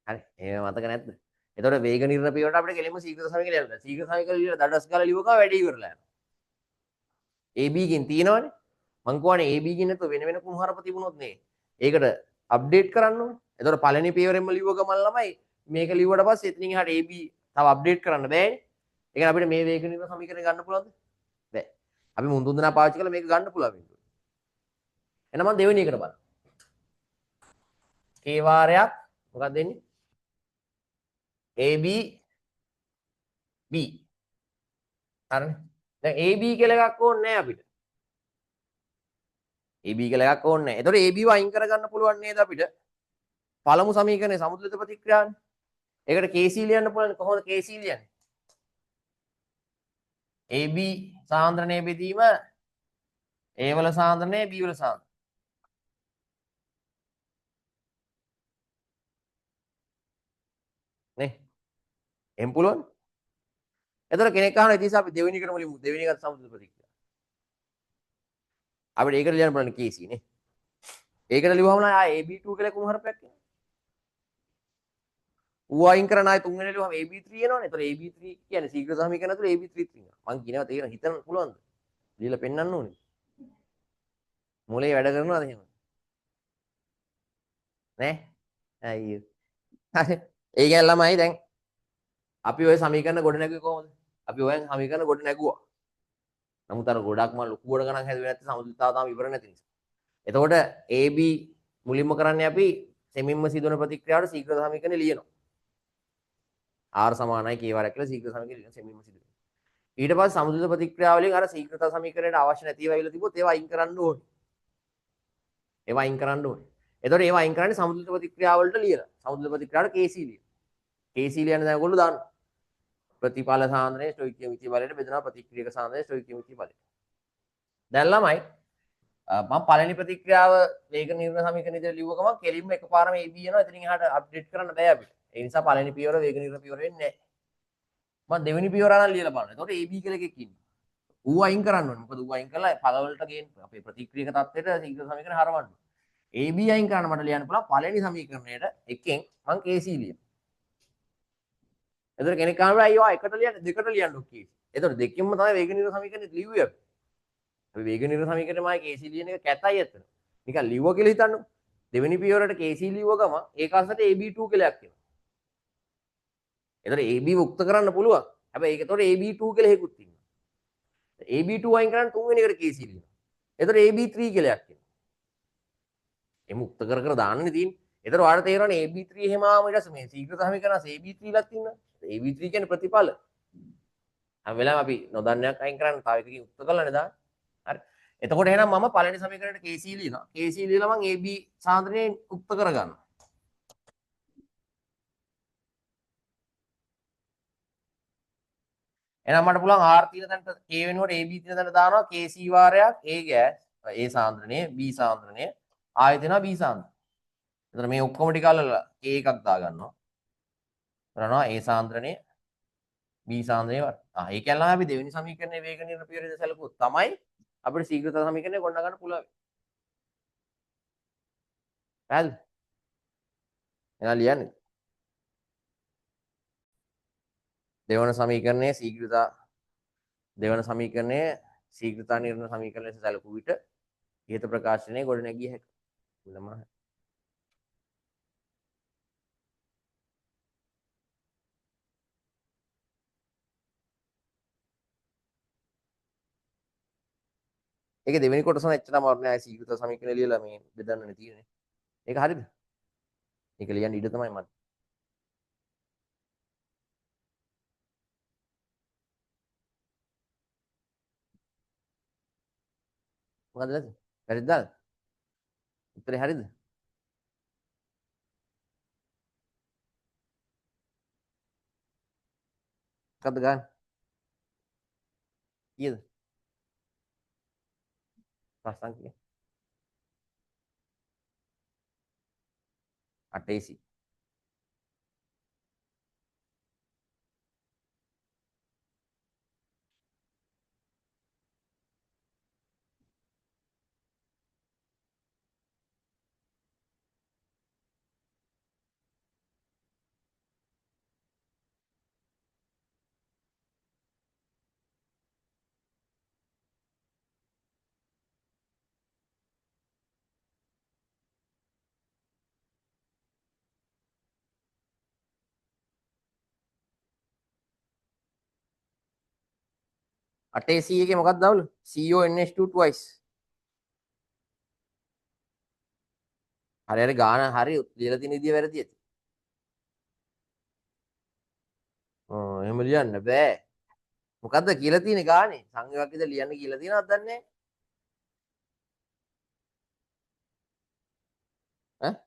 හරි. එහෙම මතක නැද්ද? එතකොට වේග නිර්ණ පියවරට අපිට කෙලින්ම ශීඝ්‍ර සමීකරණය ලියන්න. ශීඝ්ර සමීකරණය ලියලා දඩස් ගාලා ලියුවක වැඩි ඉවරලා යනවා. AB කින් තියෙනවනේ. මං කියවනේ AB කින් නැතුව වෙන වෙන කුණුහරුප තිබුණොත් නේ. ඒකට අප්ඩේට් කරන්න ඕනේ. එතකොට පළවෙනි පියවරෙන්ම ලියුව ගමන් ළමයි මේක ලියුවට පස්සේ එතනින් එහාට AB තව අප්ඩේට් කරන්න බෑනේ. ඒ කියන්නේ අපිට මේ වේග නිර්ණ සමීකරණය ගන්න පුළුවන්ද? බෑ. අපි මුන් තුන් දෙනා පාවිච්චි කරලා මේක ගන්න පුළුවන් වෙන්නේ. එහෙනම් මම දෙවෙනි එකට බලන්න. k වාරයක් මොකක්ද දෙන්නේ? AB B. හරිනේ. දැන් AB කියලා එකක් ඕනේ නැහැ අපිට. AB කියලා එකක් ඕනේ නැහැ. එතකොට AB වයින් කරගන්න පුළුවන් නේද අපිට? පළමු සමීකරණේ සමතුලිත ප්‍රතික්‍රියාවනේ. ඒකට KC ලියන්න පුළුවන්. කොහොමද KC ලියන්නේ? AB සාන්ද්‍රණය බෙදීම A වල සාන්ද්‍රණය B වල සාන්ද්‍රණය. නේ? එහෙම පුළුවන්. එතකොට කෙනෙක් අහනවා ඉතින් අපි දෙවෙනි එකටම ලියමු. දෙවෙනි එකට සමතුලිත ප්‍රතික්‍රියාව. අපිට ඒකට ලියන්න පුළුවන් KC නේ. ඒකට ලියුවම නම් ආ AB2 කියලා කුණුහරුපයක් එනවා. ඌ අයින් කරන ආයේ තුන්වෙනි ලියුවම AB3 එනවනේ. ඒතකොට AB3 කියන්නේ ශීඝ්‍ර සමීකරණ ඇතුළේ AB3 තියෙනවා. මං කියනවා තේරෙන හිතන්න පුළුවන්ද? ලියලා පෙන්නන්න ඕනේ. මොලේ වැඩ කරනවද එහෙම? නෑ. අයියෝ. හරි. ඒ කියන්නේ ළමයි දැන් අපි ওই සමීකරණ ගොඩ නැගුවේ කොහොමද? අපි ඔයන් සමීකරණ ගොඩ නැගුවා. නමුත් අර ගොඩක්ම ලොකු ගොඩ ගණන් හැදුවේ නැත්නම් සමතුලිතතාව තාම ඉවර නැති නිසා. එතකොට AB මුලින්ම කරන්නේ අපි සෙමින්ම සිදුවන ප්‍රතික්‍රියාවට ශීඝ්‍ර සමීකරණය ලියනවා. R සමානයි k වරක් කියලා ශීඝ්‍ර සමීකරණය ලියන සෙමින්ම සිදුවන. ඊට පස්සේ සමතුලිත ප්‍රතික්‍රියාව වලින් අර ශීඝ්‍රතා සමීකරණයට අවශ්‍ය නැති ඒවා ඉවිල්ලා තිබ්බොත් ඒවා අයින් කරන්න ඕනේ. ඒවා අයින් කරන්න ඕනේ. එතකොට ඒවා අයින් කරන්නේ සමතුලිත ප්‍රතික්‍රියාව වලට ලියලා. සමතුලිත ප්‍රතික්‍රියාවට KC ලියන. KC ලියන දැන් ඔයගොල්ලෝ දාන්න. ප්‍රතිඵල සාන්ද්‍රණය ස්ටොයිකියෝමීටර් බලයට බෙදනවා ප්‍රතික්‍රියක සාන්ද්‍රණය ස්ටොයිකියෝමීටර් බලයට. දැන් ළමයි මම පළවෙනි ප්‍රතික්‍රියාව වේග නිර්ණය සමීකරණය විදිහට ලිව්ව ගමන් කෙලින්ම එකපාරම AB යනවා. එතනින් එහාට අප්ඩේට් කරන්න බෑ අපිට. ඒ නිසා පළවෙනි පියවර වේග නිර්ණය පියවර වෙන්නේ නැහැ. මම දෙවෙනි පියවර අරන් ලියලා බලනවා. එතකොට AB කියලා එකක් ඉන්නවා. ඌ අයින් කරන්න ඕනේ. මොකද ඌ අයින් කරලා පළවලට ගේන්න අපේ ප්‍රතික්‍රියක තත්ත්වයට ශීඝ්‍ර සමීකරණ හරවන්න. AB අයින් කරන්න මට ලියන්න පුළුවන් පළවෙනි සමීකරණයට එකෙන් මම KC ලියනවා. එතකොට කෙනෙක් අහනවා අයියෝ එකට ලියන්න දෙකට ලියන්න ඕකේ. එතකොට දෙකෙන්ම තමයි වේග නිර්ණය සමීකරණය ලිව්වේ අපි. අපි වේග නිර්ණය සමීකරණයමයි KC ලියන එක කැතයි ඇත්තට. නිකන් ලිව්ව කියලා හිතන්නකො. දෙවෙනි පියවරට KC ලිව්ව ගම ඒක අස්සට AB2 කියලා එකක් එනවා. එතකොට AB මුක්ත කරන්න පුළුවන්. හැබැයි ඒක එතකොට AB2 කියලා හේකුත් තියෙනවා. AB2 අයින් කරන්න තුන්වෙනි එකට KC ලියනවා. එතකොට AB3 කියලා එකක් එනවා. ඒ මුක්ත කර කර දාන්නනේ තියෙන්නේ. එතකොට ඔයාලට තේරෙනවනේ AB3 එහෙම ආවම ඊට පස්සේ මේ ශීඝ්‍ර සමීකරණ AB3 ලක් තියෙනවා. AB3 කියන්නේ ප්‍රතිඵල. හැම වෙලාවෙම අපි නොදන්නයක් අයින් කරන්න තව එකකින් උත්තර කරලානේ දාන්නේ. හරි. එතකොට එහෙනම් මම පළවෙනි සමීකරණයට KC ලියනවා. KC ලියලා මම AB සාන්ද්‍රණය උත්තර කරගන්නවා. එහෙනම් මට පුළුවන් R තියෙන තැනට K වෙනුවට AB තියෙන තැනට දානවා KC වාරයක් A ගෑස් A සාන්ද්‍රණය B සාන්ද්‍රණය ආයෙ දෙනවා B සාන්ද්‍රණය. එතන මේ ඔක්කොම ටික අල්ලලා A එකක් දා ගන්නවා. කරනවා A සාන්ද්‍රණය B සාන්ද්‍රණය වට. ඒ කියන්නේ අපි දෙවෙනි සමීකරණයේ වේග නිර්ණය පියවරේදී සැලකුවොත් තමයි අපිට ශීඝ්‍රතා සමීකරණය ගොඩනගන්න පුළුවන්. හරිද? එහෙනම් ලියන්නේ. දෙවන සමීකරණයේ ශීඝ්‍රතා නිර්ණය සමීකරණ ලෙස සැලකුව විට ඉහත ප්‍රකාශනයේ ගොඩනැගිය හැකියි. ඒක දෙවෙනි කොටස නම් එච්චරම අමාරු නෑ. ශීඝ්‍රතා සමීකරණය ලියලා මේ බෙදන්නනේ තියෙන්නේ. ඒක හරියද? ඒක ලියන්න ඉඩ තමයි මට. මොකද නැද්ද? වැරදිද? උත්තරේ හරියද? මොකද්ද ගන්න? කීයද? ප්‍රශ්න කීයද? 8AC. AC එකේ මොකක්ද දවල? CONH2 twice. හරි ගාන හරි ලියලා තියෙන විදිය වැරදි ඇති. එහෙම ලියන්න බෑ. මොකද්ද කියලා තියෙන්නේ ගානේ? සංයෝගයක් විතර ලියන්න කියලා තියෙනවද දන්නේ නැහැ.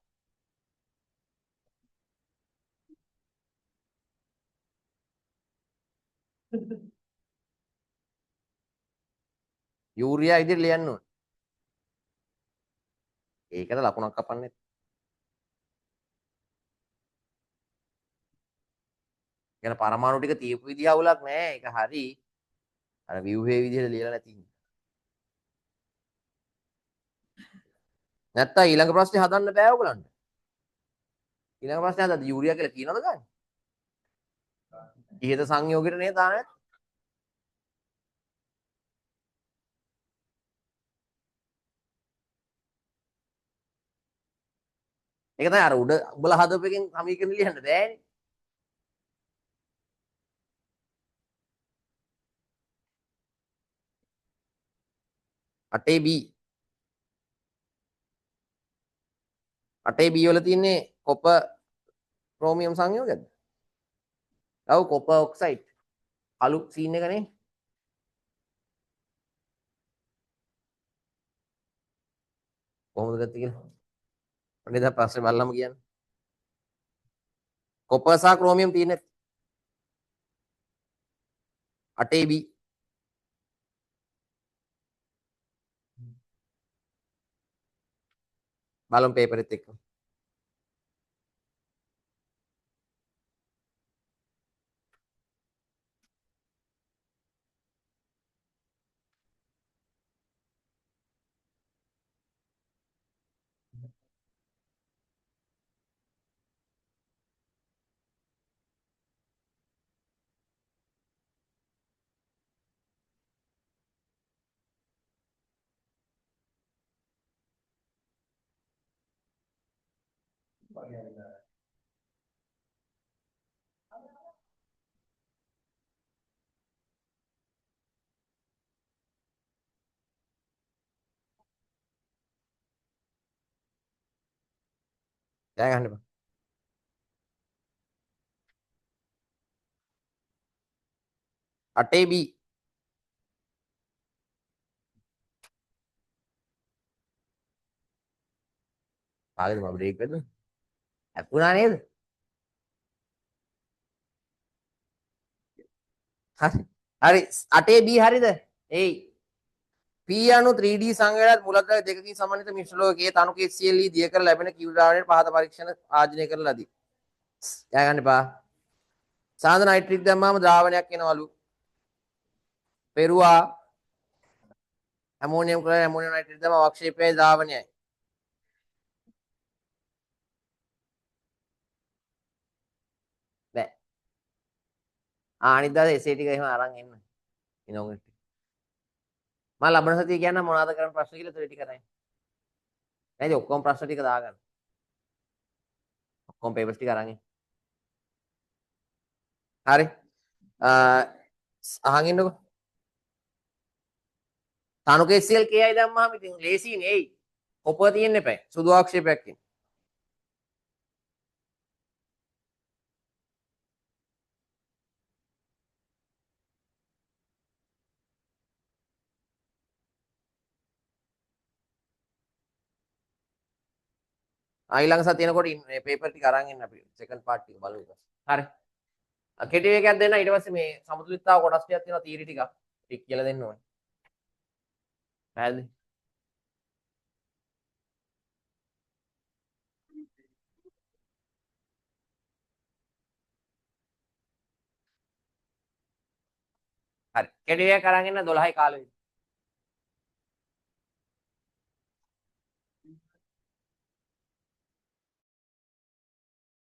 යූරියා ඉදිරි ලියන්න ඕනේ. ඒකට ලකුණක් කපන්නේ. කියන පරමාණු ටික තියපු විදිහ අවුලක් නෑ. ඒක හරි. අර ව්‍යුහේ විදිහට ලියලා නැති හින්දා. නැත්තම් ඊළඟ ප්‍රශ්නේ හදන්න බෑ ඔයගලන්ට. ඊළඟ ප්‍රශ්නේ හදද්දි යූරියා කියලා කියනවද ගන්න? ඉහත සංයෝගයට නේද දාන්නේ? ඒක තමයි අර උඩ උඹලා හදපු එකෙන් සමීකරණ ලියන්න බෑනේ. අටේ B. අටේ B වල තියෙන්නේ කොපර් ක්‍රෝමියම් සංයෝගයක්ද? ඔව් කොපර් ඔක්සයිඩ්. අලු සීන් එකනේ. කොහොමද ගත්තේ කියලා. ඔන්න ඉතින් ප්‍රශ්නේ බලලම කියන්නේ. කොපර් සහ ක්‍රෝමියම් තියෙන්නේ අටේ B. බලමු පේපරෙත් එක්ක. දැන් ගන්න බා. අටේ B. කාගෙද මම බ්‍රේක් වෙද්ද? හැප්පුණා නේද? හරි. හරි. අටේ B හරිද? එයි. P අණු 3D සංවේදනත් මුලද්‍රව්‍ය දෙකකින් සමන්විත මිශ්‍ර ලෝකයේ තනු KCl දිය කර ලැබෙන Q ද්‍රාවණයට පහත පරීක්ෂණ ආයෝජනය කරන ලදී. යා ගන්න එපා. සාන්ද්‍ර නයිට්‍රික් දැම්මම ද්‍රාවණයක් එනවලු. පෙරුවා ඇමෝනියම් ක්ලෝරයිඩ් ඇමෝනියම් නයිට්‍රේට් දැම්ම අවක්ෂේපයයි ද්‍රාවණයයි. බෑ. අනිද්දාද එසේ ටික එහෙම අරන් එන්න. ඉනෝගෙට. මම ලබන සතිය කියන්න මොනවද කරන්න ප්‍රශ්න කියලා ඒ ටික තමයි. නේද ඔක්කොම ප්‍රශ්න ටික දාගන්න. ඔක්කොම පේපර්ස් ටික අරන් එන්න. හරි. අහන් ඉන්නකෝ. තනුක SCL KI දැම්මම ඉතින් ලේසියිනේ එයි. කොපුව තියෙන්න එපා. සුදු ආක්ෂේපයක් තියෙන. ඊළඟ සතියනකොට මේ පේපර් ටික අරන් එන්න අපි සෙකන්ඩ් පාර්ට් ටික බලමු. හරි. කෙටි එකක් දෙන්න ඊට පස්සේ මේ සමතුලිතතාව කොටස් ටිකක් තියෙනවා තීරි ටික කියලා දෙන්න ඕනේ. පැහැදිලි? හරි. කෙටි එකක් අරන් එන්න 12යි කාලෙ.